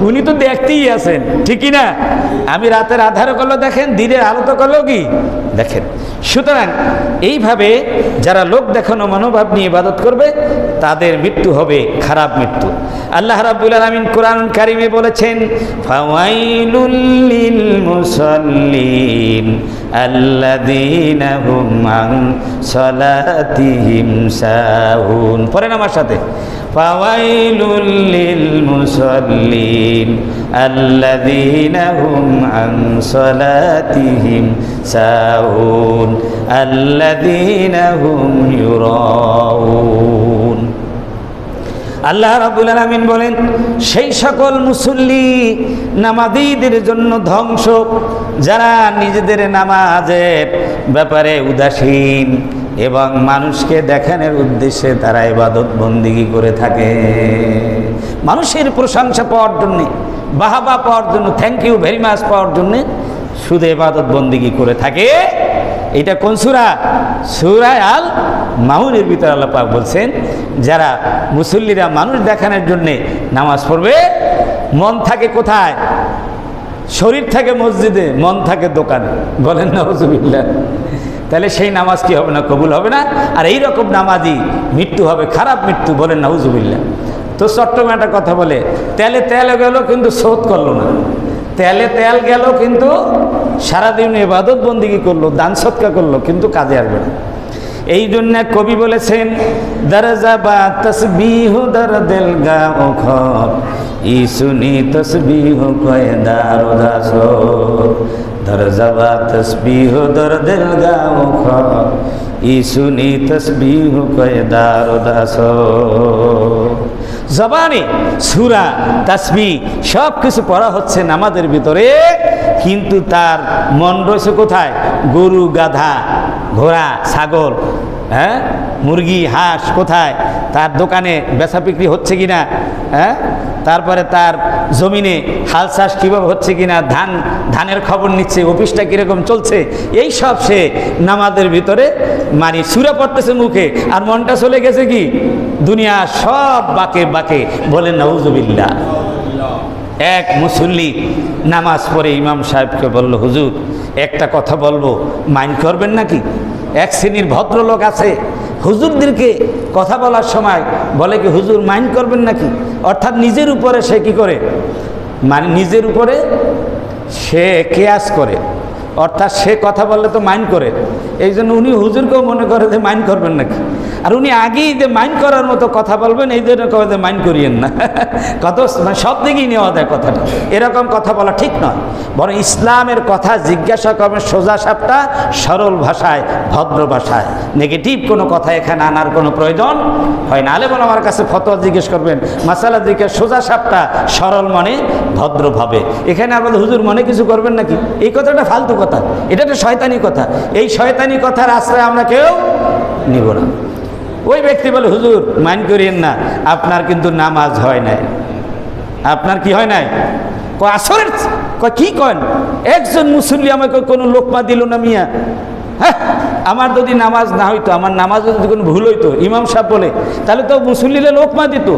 উনি তো দেখতেই আছেন, ঠিকই না? আমি রাতের আধারে করলেও দেখেন, দিনের আলোতে করলেও কি দেখেন। সুতরাং এইভাবে যারা লোক দেখানো মনোভাব নিয়ে ইবাদত করবে তাদের মৃত্যু হবে খারাপ মৃত্যু। আল্লাহ রাব্বুল আলামিন কোরআন কারিমে বলেছেন, ফাওয়াইলুল লিল মুসাল্লিন আল্লাযীনা হুম আন সালাতিহিম সাহুন। পড়েন আমার সাথে, ফাওয়াইলুল লিল মুসাল্লিন আল্লাযীনা হুম আন সালাতিহিম সাহুন আল্লাযীনা হুম ইউরাউন। আল্লাহ রাব্বুল আলামিন বলেন, সেই সকল মুসল্লি নামাজীদের জন্য ধ্বংস যারা নিজেদের নামাজের ব্যাপারে উদাসীন এবং মানুষকে দেখানোর উদ্দেশ্যে তারা ইবাদত বন্দেগী করে থাকে, মানুষের প্রশংসা পাওয়ার জন্যে, বাহাবা পাওয়ার জন্য, থ্যাংক ইউ ভেরি মাচ পাওয়ার জন্যে শুধু ইবাদত বন্দেগী করে থাকে। এটা কোন সূরা? সূরা আল মাউনের ভিতরে আল্লাহ পাক বলছেন, যারা মুসল্লিরা মানুষ দেখানোর জন্যে নামাজ পড়বে, মন থাকে কোথায়? শরীর থাকে মসজিদে, মন থাকে দোকানে। বলেন নাউজুবিল্লাহ। তাহলে সেই নামাজ কি হবে না? কবুল হবে না। আর এই রকম নামাজই মৃত্যু হবে খারাপ মৃত্যু। বলেন নাউজুবিল্লাহ। তো চট্টগ্রামে একটা কথা বলে, তেলে তেল গেল কিন্তু শোধ করলো না। তেলে তেল গেল কিন্তু সারাদিন ইবাদত বন্দেগী করলো, দান সৎকা করলো, কিন্তু কাজে আসবে না। এই জন্য কবি বলেছেন, দরজা বা তসবিহ দর দিল গাও খব ই সুনি তসবিহ কয়দার উদাস, দরজা বা তসবিহ দর দিল গাও খব ই সুনি তসবিহ কয়দার উদাস। জবানে সূরা তাসবিহ সব কিছু পড়া হচ্ছে নামাজের ভিতরে, কিন্তু তার মন রয়েছে কোথায়? গরু, গাধা, ঘোড়া, ছাগল, হ্যাঁ, মুরগি, হাঁস কোথায়? তার দোকানে বেচা বিক্রি হচ্ছে কিনা, হ্যাঁ, তারপরে তার জমিনে হাল চাষ কীভাবে হচ্ছে কিনা, ধানের খবর নিচ্ছে, অফিসটা কীরকম চলছে, এই সব সে নামাজের ভিতরে মানে সূরা পড়তেছে মুখে, আর মনটা চলে গেছে কি দুনিয়া সব বাঁকে বাঁকে। বলেন নাউজুবিল্লাহ। এক মুসল্লি নামাজ পড়ে ইমাম সাহেবকে বলল, হুজুর একটা কথা বলবো, মাইন্ড করবেন নাকি? এক শ্রেণীর ভদ্রলোক আছে, হুজুরদেরকে কথা বলার সময় বলে কি, হুজুর মাইন্ড করবেন নাকি? অর্থাৎ নিজের উপরে সে কি করে, মানে নিজের উপরে সে কেয়াস করে, অর্থাৎ সে কথা বললে তো মাইন্ড করে, এই জন্য উনি হুজুরকেও মনে করে যে মাইন্ড করবেন নাকি। আর উনি আগেই যে মাইন্ড করার মতো কথা বলবেন, এই জন্য কবে যে মাইন্ড করিয়েন না। কত মানে সব দিকেই নেওয়া যায় কথাটা, এরকম কথা বলা ঠিক নয়। বরং ইসলামের কথা জিজ্ঞাসা করবেন সোজা সাপটা, সরল ভাষায়, ভদ্র ভাষায়। নেগেটিভ কোনো কথা এখানে আনার কোনো প্রয়োজন হয় না। আলেম আমার কাছে ফতোয়া জিজ্ঞেস করবেন, মাসালা জিজ্ঞেস, সোজা সাপটা, সরল মনে, ভদ্রভাবে। এখানে আবার হুজুর মনে কিছু করবেন নাকি, এই কথাটা ফালতু কথা, এটা একটা শয়তানি কথা। এই শয়তানি কথার আশ্রয় আমরা কেউ নিব না। ওই ব্যক্তি বলে, হুজুর মাইন্ড করিয়েন না, আপনার কিন্তু নামাজ হয় নাই। আপনার কি হয় নাই? আসরের কি কন? একজন মুসল্লি আমাকে কোনো লোকমা দিল না মিয়া। হ্যাঁ, আমার যদি নামাজ না হইতো, আমার নামাজ যদি কোনো ভুল হইতো, ইমাম সাহেব বলে, তাহলে তো মুসল্লিরা লোকমা দিত,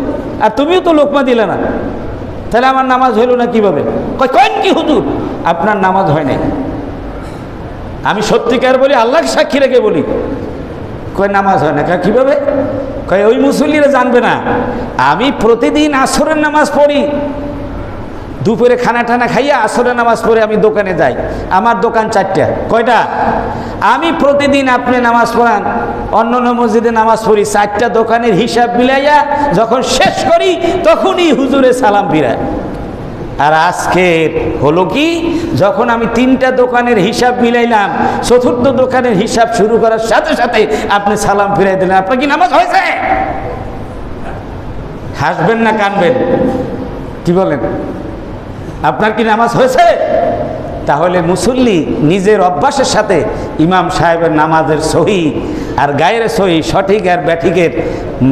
আর তুমিও তো লোকমা দিলে না, তাহলে আমার নামাজ হইল না কিভাবে? কন কি হুজুর আপনার নামাজ হয় নাই? আমি সত্যিকার বলি, আল্লাহকে সাক্ষী রেখে বলি, কয় নামাজ হয় না। কিভাবে? কয় ওই মুসল্লিরা জানবে না, আমি প্রতিদিন আসরের নামাজ পড়ি, দুপুরে খানা টানা খাইয়া আসরের নামাজ পড়ে আমি দোকানে যাই, আমার দোকান 4টা। কয়টা? আমি প্রতিদিন আপনি নামাজ পড়ান, অন্য মসজিদে নামাজ পড়ি, 4টা দোকানের হিসাব মিলাইয়া যখন শেষ করি তখনই হুজুরে সালাম ফিরায়। আর আজকে হলো কি, যখন আমি 3টা দোকানের হিসাব মিলাইলাম, 4র্থ দোকানের হিসাব শুরু করার সাথে সাথে আপনি সালাম ফিরাই দিলেন। আপনার কি নামাজ হয়েছে? হাসবেন না কানবেন? কি বলেন? আপনার কি নামাজ হয়েছে? তাহলে মুসল্লি নিজের অভ্যাসের সাথে ইমাম সাহেবের নামাজের সহি আর গায়ের সহি, সঠিক আর ব্যাঠিকের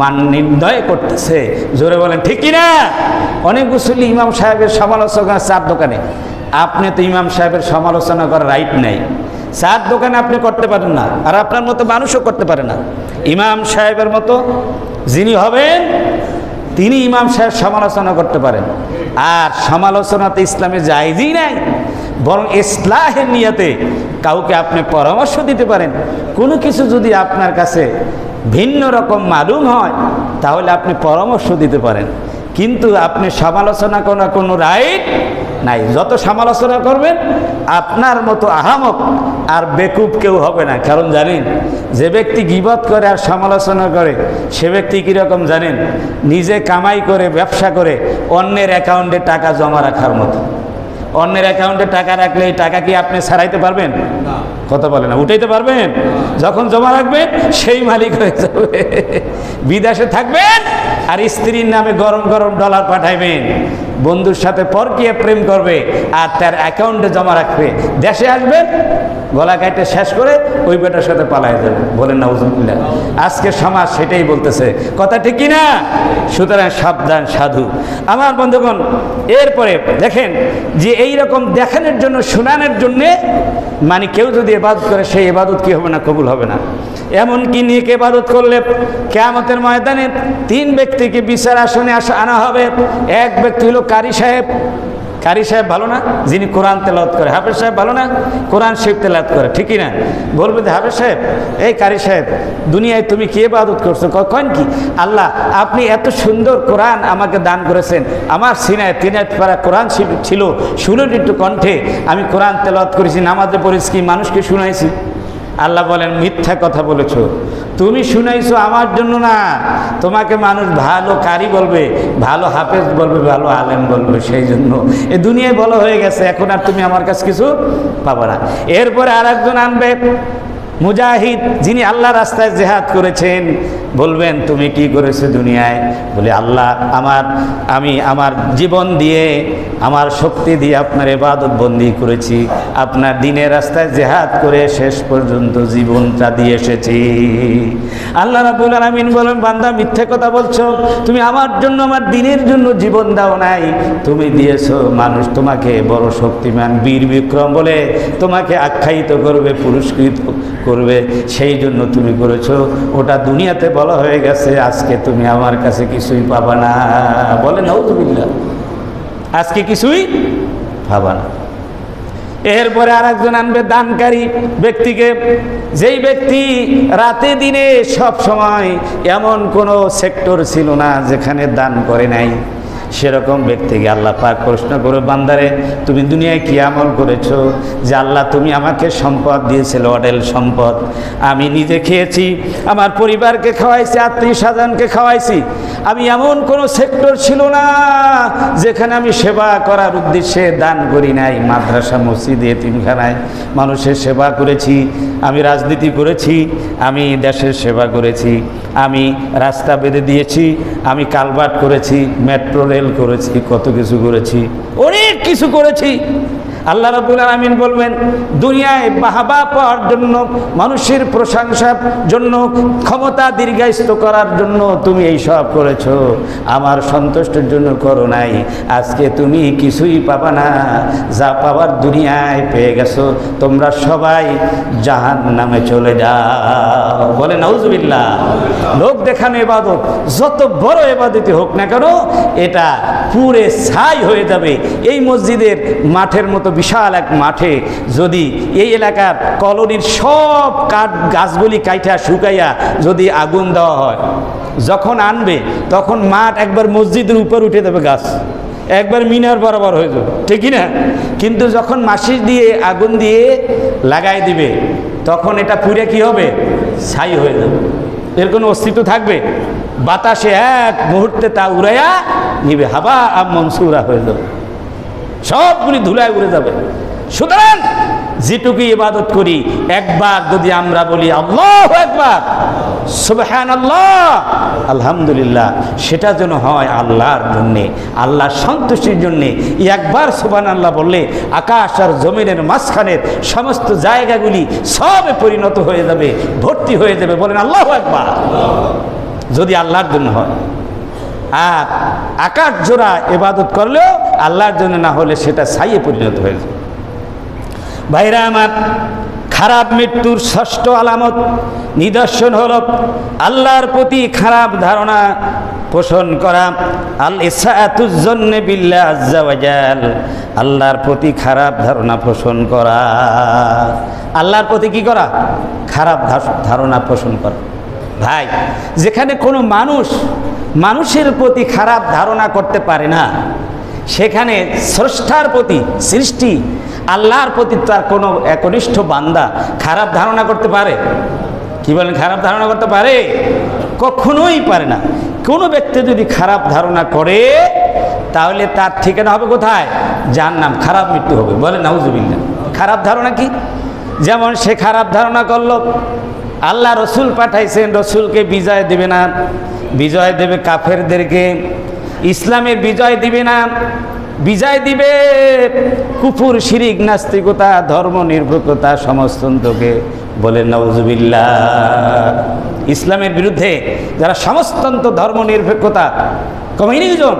মান নির্ণয় করতেছে। জোরে বলেন ঠিক কিনা? অনেক মুসল্লি ইমাম সাহেবের সমালোচনা 4 দোকানে। আপনি তো ইমাম সাহেবের সমালোচনা করার রাইট নাই, 4 দোকানে আপনি করতে পারেন না, আর আপনার মতো মানুষও করতে পারে না। ইমাম সাহেবের মতো যিনি হবেন তিনি ইমাম সাহেব সমালোচনা করতে পারেন। আর সমালোচনাতে ইসলামে জায়েজই নাই, বরং ইসলাহের নিয়তে কাউকে আপনি পরামর্শ দিতে পারেন। কোনো কিছু যদি আপনার কাছে ভিন্ন রকম মালুম হয় তাহলে আপনি পরামর্শ দিতে পারেন, কিন্তু আপনি সমালোচনা করার কোনো রাইট নাই। যত সমালোচনা করবেন আপনার মতো আহামক আর বেকুব কেউ হবে না। কারণ জানেন, যে ব্যক্তি গীবত করে আর সমালোচনা করে সে ব্যক্তি কীরকম জানেন? নিজে কামাই করে ব্যবসা করে অন্যের অ্যাকাউন্টে টাকা জমা রাখার মতো। অন্যের অ্যাকাউন্টে টাকা রাখলে এই টাকা কি আপনি ছাড়াইতে পারবেন? কথা বলে না, উঠাইতে পারবেন? যখন জমা রাখবেন সেই মালিক হয়ে যাবে। বিদেশে থাকবেন আর স্ত্রীর নামে গরম গরম ডলার পাঠাইবেন, বন্ধুর সাথে পরকীয়া প্রেম করবে আর তার অ্যাকাউন্টে জমা রাখবে। দেশে আসবেন, গলা কাটে শেষ করে ওই বেটার সাথে পালাই যাবে। বলেন নাউজুবিল্লাহ। আজকে সমাজ সেটাই বলতেছে, কথা ঠিক কি না? সুতরাং সাবধান সাধু আমার বন্ধুগণ। এরপরে দেখেন যে এই রকম দেখানোর জন্য, শোনানোর জন্যে, মানে কেউ যদি ইবাদত করে সেই ইবাদত কি হবে না? কবুল হবে না। এমনকি নেক ইবাদত করলে কিয়ামতের ময়দানে 3 ব্যক্তিকে বিচার আসনে আনা হবে। এক ব্যক্তি হলো কারি সাহেব। কারি সাহেব ভালো না? যিনি কোরআন তেলাওয়াত করে। হাফেজ সাহেব ভালো না? কোরআন শরীফ তেলাওয়াত করে, ঠিকই না? বলবে যে হাফেজ সাহেব, এই কারি সাহেব, দুনিয়ায় তুমি কি ইবাদত করছো? কন কি? আল্লাহ, আপনি এত সুন্দর কোরআন আমাকে দান করেছেন, আমার সিনায় 3 পারা কোরআন ছিল, সুললিত কণ্ঠে আমি কোরআন তেলাওয়াত করেছি, নামাজে পড়েছি, কি মানুষকে শুনাইছি? আল্লাহ বলেন, মিথ্যা কথা বলেছ, তুমি শুনাইছো আমার জন্য না, তোমাকে মানুষ ভালো কারি বলবে, ভালো হাফেজ বলবে, ভালো আলেম বলবে, সেই জন্য এ দুনিয়ায় বলা হয়ে গেছে, এখন আর তুমি আমার কাছে কিছু পাবে না। এরপরে আর একজন আনবে মুজাহিদ, যিনি আল্লাহ রাস্তায় জিহাদ করেছেন, বলবেন তুমি কি করেছো দুনিয়ায়? বলে আল্লাহ, আমি আমার জীবন দিয়ে, আমার শক্তি দিয়ে আপনার ইবাদত বন্দি করেছি, আপনার দ্বীনের রাস্তায় জিহাদ করে শেষ পর্যন্ত জীবনটা দিয়ে এসেছি। আল্লাহ রাব্বুল আলামিন বলেন, বান্দা মিথ্যে কথা বলছো, তুমি আমার জন্য, আমার দ্বীনের জন্য জীবন দাও নাই, তুমি দিয়েছো, মানুষ তোমাকে বড় শক্তিমান বীর বিক্রম বলে তোমাকে আখ্যায়িত করবে, পুরস্কৃত করবে, সেই জন্য তুমি করেছো। ওটা দুনিয়াতে বলা হয়ে গেছে, আজকে তুমি আমার কাছে কিছুই পাবা না। বলে নাউজুবিল্লাহ, আজকে কিছুই পাবা না। এরপরে আর একজন আনবে দানকারী ব্যক্তিকে, যেই ব্যক্তি রাতে দিনে সব সময়, এমন কোনো সেক্টর ছিল না যেখানে দান করে নাই। সেরকম ব্যক্তিকে আল্লাহ পাক প্রশ্ন করে, বান্দারে তুমি দুনিয়ায় কি আমল করেছো যে আল্লাহ তুমি আমাকে সম্পদ দিয়েছিল, অডেল সম্পদ, আমি নিজে খেয়েছি, আমার পরিবারকে খাওয়াইছি, আত্মীয় স্বজনকে খাওয়াইছি, আমি এমন কোনো সেক্টর ছিল না যেখানে আমি সেবা করার উদ্দেশ্যে দান করি নাই। মাদ্রাসা, মসজিদে, এতিমখানায় মানুষের সেবা করেছি, আমি রাজনীতি করেছি, আমি দেশের সেবা করেছি, আমি রাস্তা বেঁধে দিয়েছি, আমি কালভার্ট করেছি, মেট্রো রেল করেছি, কত কিছু করেছি, অনেক কিছু করেছি। আল্লাহ রাব্বুল আলামিন বলবেন, দুনিয়ায় বাহবা পাওয়ার জন্য, মানুষের প্রশংসার জন্য, ক্ষমতা দীর্ঘায়িত করার জন্য তুমি এই সব করেছো, আমার সন্তুষ্টির জন্য করো নাই। আজকে তুমি কিছুই পাবা না, যা পাওয়ার দুনিয়ায় পেয়ে গেছো, তোমরা সবাই জাহান্নামে চলে যাও। বলে নাউজুবিল্লাহ। লোক দেখানো ইবাদত যত বড় ইবাদতই হোক না কেন, এটা পুরে ছাই হয়ে যাবে। এই মসজিদের মাঠের মতো বিশাল এক মাঠে যদি এই এলাকার কলোনির সব কাঠ গাছগুলি কাইটা শুকাইয়া যদি আগুন দেওয়া হয়, যখন আনবে তখন মাঠ একবার মসজিদের উপর উঠে দেবে, গাছ একবার মিনার বরাবর হয়ে যাবে, ঠিকই না? কিন্তু যখন মাসিস দিয়ে আগুন দিয়ে লাগাই দিবে, তখন এটা পুরে কি হবে? ছাই হয়ে যাবে, এর কোনো অস্তিত্ব থাকবে? বাতাসে এক মুহূর্তে তা উড়াইয়া নিবে, হাবা আর মনসুরা হয়ে যাবে, সবগুলি ধুলায় উড়ে যাবে। সুতরাং যেটুকু ইবাদত করি, একবার যদি আমরা বলি আল্লাহু আকবার, সুবহানাল্লাহ, আলহামদুলিল্লাহ, সেটা যেন হয় আল্লাহর জন্যে, আল্লাহর সন্তুষ্টির জন্যে। একবার সুবহানাল্লাহ বললে আকাশ আর জমিনের মাঝখানের সমস্ত জায়গাগুলি সবে পরিণত হয়ে যাবে, ভর্তি হয়ে যাবে। বলেন আল্লাহু আকবার, যদি আল্লাহর জন্য হয়। আর আকাশ জোড়া ইবাদত করলেও আল্লাহর জন্য না হলে সেটা ছাইয়ে পরিণত হয়ে যাবে। ভাইরা আমার, খারাপ মৃত্যুর ষষ্ঠ আলামত নিদর্শন হল আল্লাহর প্রতি খারাপ ধারণা পোষণ করা। আল ইসাআতুজ জন্নে বিল্লাহ আজ্জা ওয়া জাল, আল্লাহর প্রতি খারাপ ধারণা পোষণ করা। আল্লাহর প্রতি কি করা? খারাপ ধারণা পোষণ করা। ভাই, যেখানে কোনো মানুষের প্রতি খারাপ ধারণা করতে পারে না, সেখানে স্রষ্টার প্রতি, সৃষ্টি আল্লাহর প্রতি তার কোনো একনিষ্ঠ বান্দা খারাপ ধারণা করতে পারে? কি বলেন, খারাপ ধারণা করতে পারে? কখনোই পারে না। কোনো ব্যক্তি যদি খারাপ ধারণা করে তাহলে তার ঠিকানা হবে কোথায়? জাহান্নাম, খারাপ মৃত্যু হবে। বলে নাউজুবিল্লাহ। খারাপ ধারণা কি? যেমন সে খারাপ ধারণা করলো আল্লাহ রসুল পাঠাইছেন, রসুলকে বিজয় দেবে না, বিজয় দেবে কাফেরদেরকে, ইসলামের বিজয় দিবে না, বিজয় দিবে কুফুর, শিরিক, নাস্তিকতা, ধর্ম নিরপেক্ষতা সমস্তকে। বলে নাউজুবিল্লাহ। ইসলামের বিরুদ্ধে যারা সমস্তন্ত ধর্ম নিরপেক্ষতা, কমিউনিজম,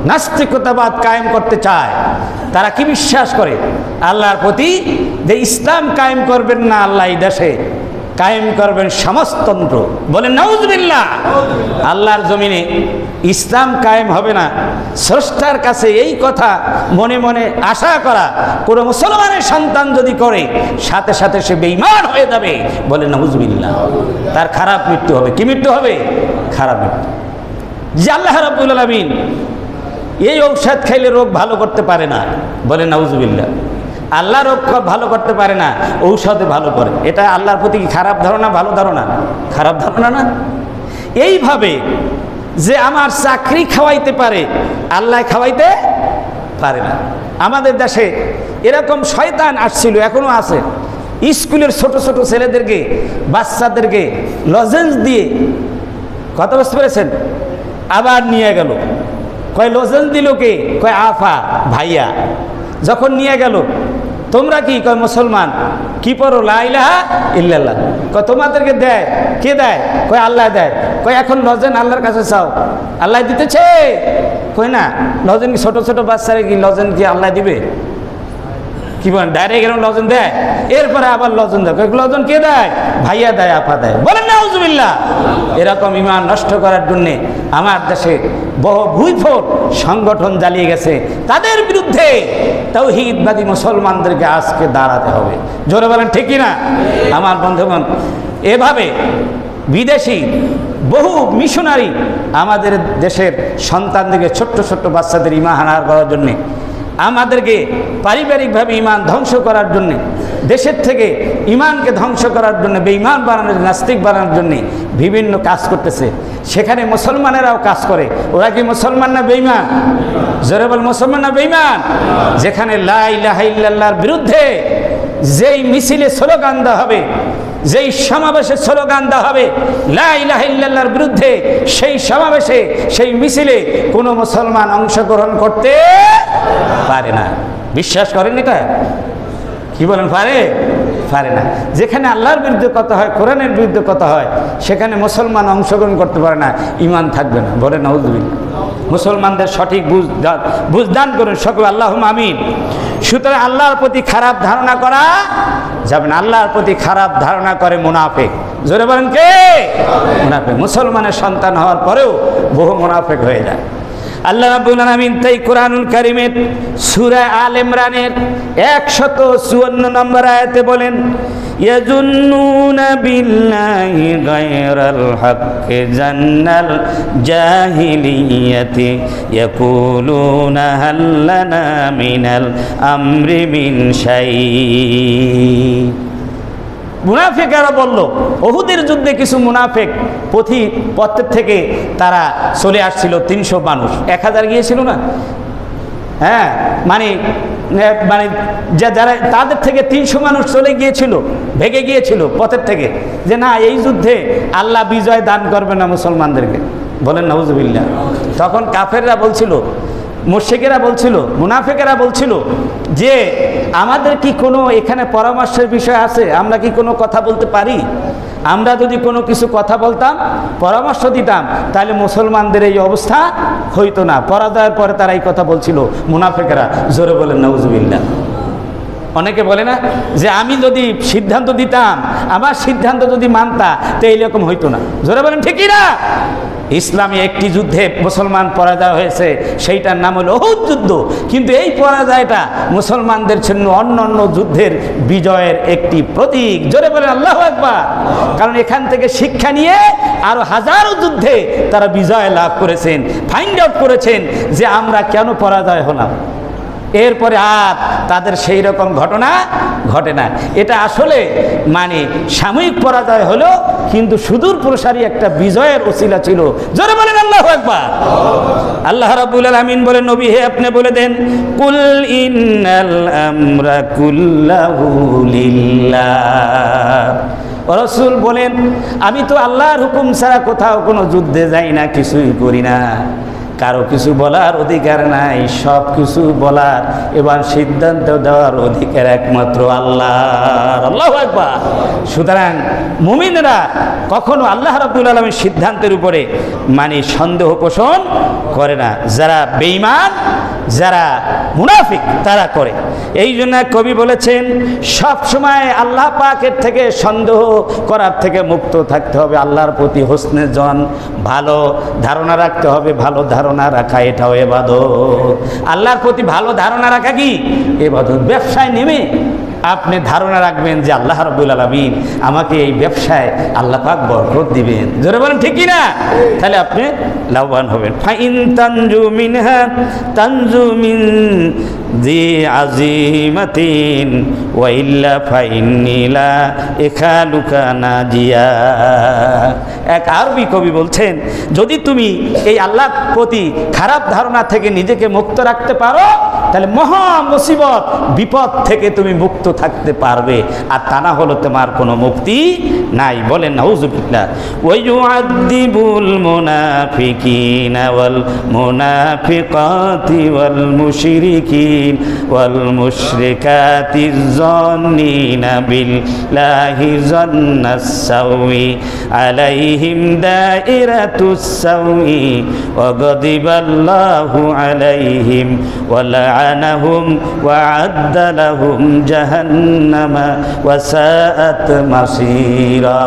নাস্তিকতাবাদ কায়েম করতে চায়, তারা কি বিশ্বাস করে? আল্লাহর প্রতি যে ইসলাম কায়েম করবেন না আল্লাহ এই দেশে, কায়েম করবেন সমাজতন্ত্র। বলেন নাউজুবিল্লাহ। আল্লাহর জমিনে ইসলাম কায়েম হবে না, স্রষ্টার কাছে এই কথা মনে মনে আশা করা কোনো মুসলমানের সন্তান যদি করে, সাথে সাথে সে বেঈমান হয়ে যাবে। বলেন নাউজুবিল্লাহ। তার খারাপ মৃত্যু হবে। কি মৃত্যু হবে? খারাপ মৃত্যু। যে আল্লাহ রাব্বুল আলামিন এই ঔষধ খাইলে রোগ ভালো করতে পারে না। বলেন নাউজুবিল্লাহ। আল্লাহ রোগ ভালো করতে পারে না, ঔষধে ভালো করে। এটা আল্লাহর প্রতি কি খারাপ ধারণা? ভালো ধারণা? খারাপ ধারণা না? এইভাবে যে আমার চাকরি খাওয়াইতে পারে, আল্লাহ খাওয়াইতে পারে না। আমাদের দেশে এরকম শয়তান আসছিল, এখনো আছে। স্কুলের ছোট ছোট ছেলেদেরকে, বাচ্চাদেরকে লজেন্স দিয়ে, কথা বুঝতে পেরেছেন, আবার নিয়ে গেল। কয় লজেন্স দিল কে? কয় আফা, ভাইয়া। যখন নিয়ে গেল, তোমরা কি? কয় মুসলমান। কি পড়ো? লা ইলাহা ইল্লাল্লাহ। কয় তোমাদেরকে দেয় কে? দেয়। কয় আল্লাহ দেয়। কয় এখন লজেন আল্লাহর কাছে চাও, আল্লাহ দিতেছে? কয় না। লজেন কি ছোট ছোট বাচ্চারা কি লজেন কি আল্লাহ দিবে? কি বলেন, ডাইরেক্ট এরকম লজেন দেয়? এরপরে আবার লজেন দেয়। লজেন কে দেয়? ভাইয়া দেয়, আপা দেয়। বলেন নাউজুবিল্লাহ। এরকম ঈমান নষ্ট করার জন্য আমার দেশে বহু ভুইফোট সংগঠন জ্বালিয়ে গেছে। তাদের বিরুদ্ধে তাওহীদবাদী মুসলমানদেরকে আজকে দাঁড়াতে হবে। জোরে বলেন ঠিক কিনা? আমার বন্ধুগণ, এভাবে বিদেশি বহু মিশনারি আমাদের দেশের সন্তানদেরকে, ছোট্ট ছোট্ট বাচ্চাদের ঈমান হারার করার জন্যে, আমাদেরকে পারিবারিকভাবে ঈমান ধ্বংস করার জন্যে, দেশের থেকে ঈমানকে ধ্বংস করার জন্য, বেঈমান বানানোর, নাস্তিক বানানোর জন্যে বিভিন্ন কাজ করতেছে। সেখানে মুসলমানেরাও কাজ করে। ওরা কি মুসলমান না বেঈমান? জোরে বল, মুসলমান না বেঈমান? যেখানে লা ইলাহা ইল্লাল্লাহর বিরুদ্ধে যেই মিছিলে স্লোগান দেওয়া হবে, যেই সমাবেশে স্লোগান দেওয়া হবে লা ইলাহা ইল্লাল্লাহর বিরুদ্ধে, সেই সমাবেশে, সেই মিছিলে কোনো মুসলমান অংশগ্রহণ করতে পারে না। বিশ্বাস করেন এটা? কি বলেন, পারে? পারে না। যেখানে আল্লাহর বিরুদ্ধে কথা হয়, কোরআনের বিরুদ্ধে কথা হয়, সেখানে মুসলমান অংশগ্রহণ করতে পারে না, ঈমান থাকবে না। বলে নাউজুবিল্লাহ। মুসলমানদের সঠিক বুঝদান করুন সকল, আল্লাহুম্মা আমিন। সুতরাং আল্লাহর প্রতি খারাপ ধারণা করা যাবে না। আল্লাহর প্রতি খারাপ ধারণা করে মুনাফিক। জোরে বলেন কে? মুনাফিক। মুসলমানের সন্তান হওয়ার পরেও বহু মুনাফিক হয়ে যায়। আল্লাহ রাব্বুল আলামিন তাই কোরআনুল কারীমের সূরা আল ইমরানের 154 নম্বর আয়াতে বলেন, ইয়াজুন্নুনা বিল্লাহি গায়রাল হাক্কি জান্নাল জাহিলিয়াতি ইয়াকুলুনা হাল্লানা মিনাল আমরি মিন শাই। মুনাফিকেরা বলল, উহুদের যুদ্ধে কিছু মুনাফিক পথের থেকে তারা চলে আসছিল। 300 মানুষ, 1000 গিয়েছিল না? হ্যাঁ, মানে যারা তাদের থেকে 300 মানুষ চলে গিয়েছিল, ভেগে গিয়েছিল পথের থেকে, যে না, এই যুদ্ধে আল্লাহ বিজয় দান করবে না মুসলমানদেরকে। বলেন নাউজুবিল্লাহ। তখন কাফেররা বলছিল, মুশরিকেরা বলছিল, মুনাফিকেরা বলছিল যে আমাদের কি কোনো এখানে পরামর্শের বিষয় আছে? আমরা কি কোনো কথা বলতে পারি? আমরা যদি কোনো কিছু কথা বলতাম, পরামর্শ দিতাম, তাহলে মুসলমানদের এই অবস্থা হইতো না। পরাজয়ের পরে তারা এই কথা বলছিল মুনাফিকেরা। জোরে বলেন নাউজুবিল্লাহ। অনেকে বলে না যে আমি যদি সিদ্ধান্ত দিতাম, আমার সিদ্ধান্ত যদি মানতা, তো এইরকম হইতো না। জোরে বলেন ঠিক কি না? ইসলামে একটি যুদ্ধে মুসলমান পরাজয় হয়েছে, সেইটার নাম হলো উহুদ যুদ্ধ। কিন্তু এই পরাজয়টা মুসলমানদের জন্য অন্য অন্য যুদ্ধের বিজয়ের একটি প্রতীক। জোরে বলেন আল্লাহু আকবার। কারণ এখান থেকে শিক্ষা নিয়ে আরো হাজারো যুদ্ধে তারা বিজয় লাভ করেছেন, ফাইন্ড আউট করেছেন যে আমরা কেন পরাজয় হলাম। এরপরে আর তাদের সেই রকম ঘটনা ঘটে না। এটা আসলে মানে সাময়িক পরাজয় হলো, কিন্তু সুদূর প্রসারী একটা বিজয়ের ওসিলা ছিল। জোরে বলেন আল্লাহু আকবার। আল্লাহ রাব্বুল আলামিন বলেন, নবী হে আপনি বলে দেন, কুল ইন্নাল আমরা কুল্লাহু লিল্লাহ। রাসূল বলেন, আমি তো আল্লাহর হুকুম ছাড়া কোথাও কোনো যুদ্ধে যাই না, কিছুই করি না। কারো কিছু বলার অধিকার নাই, সব কিছু বলার এবং সিদ্ধান্ত দেওয়ার অধিকার একমাত্র আল্লাহর। আল্লাহু আকবার। সুতরাং মুমিনরা কখনো আল্লাহ রাব্বুল আলামিনের সিদ্ধান্তের উপরে মানে সন্দেহ পোষণ করে না। যারা বেঈমান, যারা মুনাফিক, তারা করে। এই জন্য কবি বলেছেন, সব সময় আল্লাহ পাকের থেকে সন্দেহ করার থেকে মুক্ত থাকতে হবে। আল্লাহর প্রতি হোসনে জন, ভালো ধারণা রাখতে হবে। ভালো ধারণা রাখা এটাও ইবাদত। আল্লাহর প্রতি ভালো ধারণা রাখা কি ইবাদত। ব্যবসায় নেমে আপনি ধারণা রাখবেন যে আল্লাহ রাব্বুল আলামিন আমাকে এই ব্যবসায় আল্লাহ পাক বরকত দিবেন। জোরে বলেন ঠিক কি না? তাহলে আপনি লাভবান হবেন। ফাইন তানজু মিনহা তানজু মিন জি আজিমাতিন ওয়া ইল্লা ফাইন্নি লা ইখালুকা নাজিয়া। এক আরবি কবি বলছেন, যদি তুমি এই আল্লাহর প্রতি খারাপ ধারণা থেকে নিজেকে মুক্ত রাখতে পারো, তাহলে মহা মুসিবত বিপদ থেকে তুমি মুক্ত থাকতে পারবে। আর তা না হলো তোমার কোনো মুক্তি নাই। বলেন নাউযুবিল্লাহ। ওয়া ইউআযযিবুল মুনাফিকিনা ওয়াল মুনাফিকাতি ওয়াল মুশরিকিন ওয়াল মুশরিকাতি যান্নিনা বিল্লাহি যান্নাস সাউই আলাইহিম দাইরাতুস সাউই ওয়া গাদিবাল্লাহু আলাইহিম ওয়া লা'আনাহুম ওয়া আ'আদ্দা লাহুম জাহান্নামা ওয়া সাআত মাসীরা।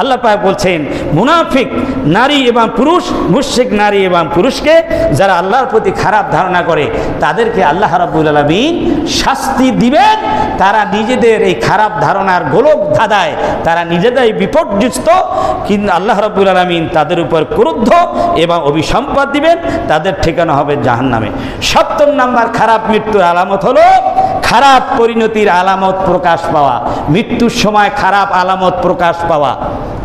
আল্লাহ পাক বলছেন, মুনাফিক নারী এবং পুরুষ, মুশরিক নারী এবং পুরুষকে যারা আল্লাহর প্রতি খারাপ ধারণা করে, তাদেরকে আল্লাহ রাব্বুল আলামিন শাস্তি দিবেন। তারা নিজেদের এই খারাপ ধারণার গোলক ধাঁধায় তারা নিজেরাই বিপর্যস্ত, কিন্তু আল্লাহ রাব্বুল আলামিন তাদের উপর ক্রুদ্ধ এবং অভিসম্পাদ দিবেন। তাদের ঠিকানা হবে জাহান্নামে। ৭০ নাম্বার খারাপ মৃত্যুর আলামত হলো খারাপ পরিণতির আলামত প্রকাশ পাওয়া। মৃত্যুর সময় খারাপ আলামত প্রকাশ পাওয়া,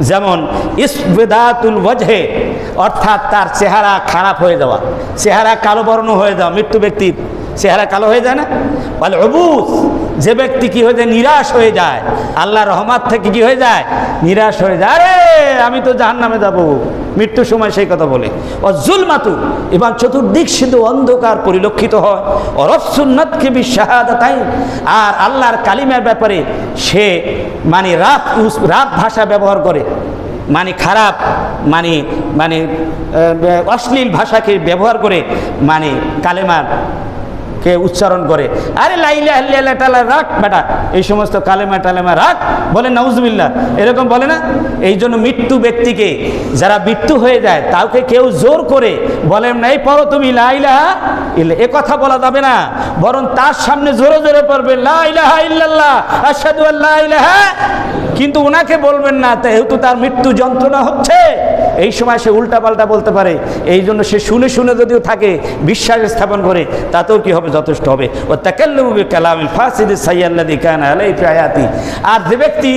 যেমন ইসবেদাতুল ওয়াজহে, অর্থাৎ তার চেহারা খারাপ হয়ে যাওয়া, চেহারা কালো বর্ণ হয়ে যাওয়া। মৃত্যু ব্যক্তির চেহারা কালো হয়ে যায় না? বলে অবুস, যে ব্যক্তি কি হয়ে যায়, নিরাশ হয়ে যায়, আল্লাহ রহমত থেকে কি হয়ে যায়, নিরাশ হয়ে যায়। আরে আমি তো জাহান্নামে যাব, মৃত্যুর সময় সেই কথা বলে। ও জুলমাতু, এবং চতুর্দিক শুধু অন্ধকার পরিলক্ষিত হয়। ও রফসুন্নাতকে বিশাহাদাতাইন, আর আল্লাহর কালিমার ব্যাপারে সে মানে রাত ভাষা ব্যবহার করে, মানে খারাপ মানে মানে অশ্লীল ভাষাকে ব্যবহার করে, মানে কালেমার কে উচ্চারণ করে। আরে লাইলা আল্লাহ তাআলা রাখ বেটা, এই সমস্ত কালেমা টালেমা রাখ, বলে নাউজুবিল্লাহ, এরকম বলে না? এই জন্য মৃত্যু ব্যক্তিকে, যারা মৃত্যু হয়ে যায়, তাকে কেউ জোর করে বলেন না এই পড়ো তুমি লা ইলাহা ইল্লাল্লাহ, এ কথা বলা যাবে না। বরং তার সামনে জোরে জোরে পড়বে লা ইলাহা ইল্লাল্লাহ আশহাদু আল্লা ইলাহা, কিন্তু ওনাকে বলবেন না, যেহেতু তার মৃত্যু যন্ত্রণা হচ্ছে। এই সময় সে উল্টাপাল্টা বলতে পারে। এই জন্য সে শুনে শুনে যদিও থাকে, বিশ্বাস স্থাপন করে, তাতেও কি হবে, যথেষ্ট হবে। ও তাকাল্লুমু বিকালামিল ফাসিদি সাইয়্যাল্লাযী কানা আলাইহি ফি হায়াতি। আর যে ব্যক্তি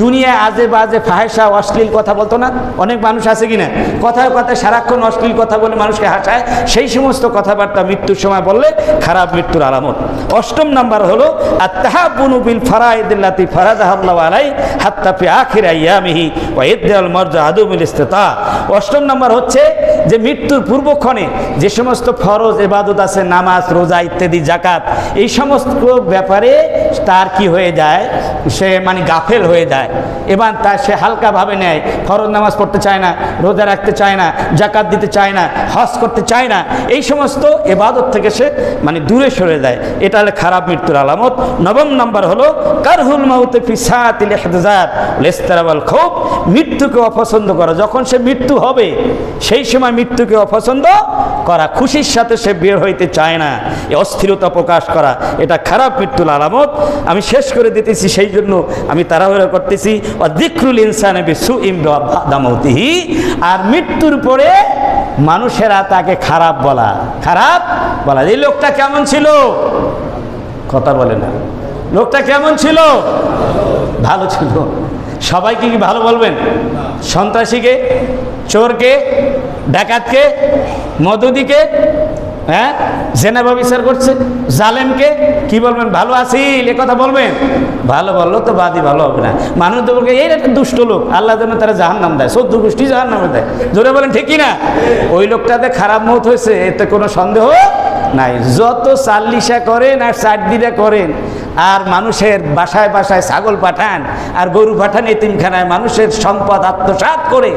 দুনিয়ায় আজে বাজে ফাহেসা অশ্লীল কথা বলতো না, অনেক মানুষ আছে কিনা, কথায় কথায় সারাক্ষণ অশ্লীল কথা বলে মানুষকে হাসায়, সেই সমস্ত কথাবার্তা মৃত্যুর সময় বললে খারাপ মৃত্যুর আলামত। ৮ম নাম্বার হলো আত-তাহাব্বুনু বিল ফারাইদিল্লাতী ফারাদাহাল্লাহু আলাইহি হাত্তা ফি আখির আইয়ামিহি ওয়া ইদ্দাল মারজা আদুমুল ইসতিতা। অষ্টম নম্বর হচ্ছে যে মৃত্যুর পূর্বক্ষণে যে সমস্ত ফরজ ইবাদত আছে, নামাজ, রোজা ইত্যাদি, যাকাত, এই সমস্ত ব্যাপারে তার কি হয়ে যায়, সে মানে গাফেল হয়ে যায়। এবার তার সে হালকাভাবে নেয়, ফরজ নামাজ পড়তে চায় না, রোজা রাখতে চায় না, যাকাত দিতে চায় না, হজ করতে চায় না, এই সমস্ত ইবাদত থেকে সে মানে দূরে সরে যায়। এটা হলো খারাপ মৃত্যুর আলামত। নবম নম্বর হলো কারহুল মাউতে ফি সাআতিল ইহতিজার লিস্তিরাবাল খৌফ, মৃত্যুকে অপছন্দ করা। যখন সে মৃত্যু হবে সেই সময় মৃত্যুকে অপছন্দ করা, খুশির সাথে সে বের হইতে চায় না, এই অস্থিরতা প্রকাশ করা, এটা খারাপ মৃত্যুর আলামত। আমি শেষ করে দিতেছি, সেই জন্য আমি তাড়াহুড়ো করতেছি। যিকরুল ইনসানি বিসুইম বা'দা মাউতিহি, আর মৃত্যুর পরে মানুষেরা তাকে খারাপ বলা, খারাপ বলা। এই লোকটা কেমন ছিল, কথা বলে না, লোকটা কেমন ছিল, ভালো ছিল। সবাইকে কি ভালো বলবেন? সন্ত্রাসীকে, চোরকে, ডাকাতকে, মদুদিকে, হ্যাঁ, জেনাবা বিচার করছে, জালেমকে কি বলবেন? ভালো আছিস, এ কথা বলবেন? ভালো বললো তো বাদই ভালো হবে না। মানুষ তো বলবে এই একটা দুষ্ট লোক, আল্লাহ যেন তারা জাহান্নাম দেয়, 14 গোষ্ঠী জাহান্নামে দেয়। জোরে বলেন ঠিক কি না? ওই লোকটাতে খারাপ মত হয়েছে, এতে কোনো সন্দেহ নাই। যত চাল্লিশা করেন আর চারদিরা করেন, আর মানুষের বাসায় বাসায় ছাগল পাঠান আর গরু পাঠান, এতিমখানায় মানুষের সম্পদ আত্মসাৎ করে,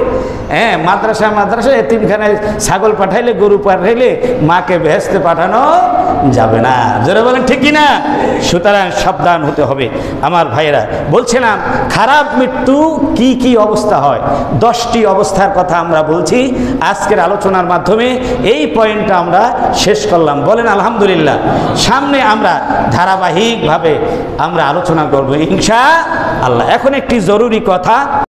হ্যাঁ, মাদ্রাসায় মাদ্রাসায় এতিমখানায় ছাগল পাঠাইলে, গরু পাঠাইলে মাকে বেহেশতে পাঠানো যাবে না। যারা বলেন ঠিক কি না? সুতরাং সাবধান হতে হবে আমার ভাইয়েরা। বলছিলাম খারাপ মৃত্যু কি কি অবস্থা হয়, 10টি অবস্থার কথা আমরা বলছি আজকের আলোচনার মাধ্যমে। এই পয়েন্টটা আমরা শেষ করলাম, বলেন আলহামদুলিল্লাহ। সামনে আমরা ধারাবাহিকভাবে আমরা আলোচনা করব ইনশাআল্লাহ। এখন একটি জরুরি কথা।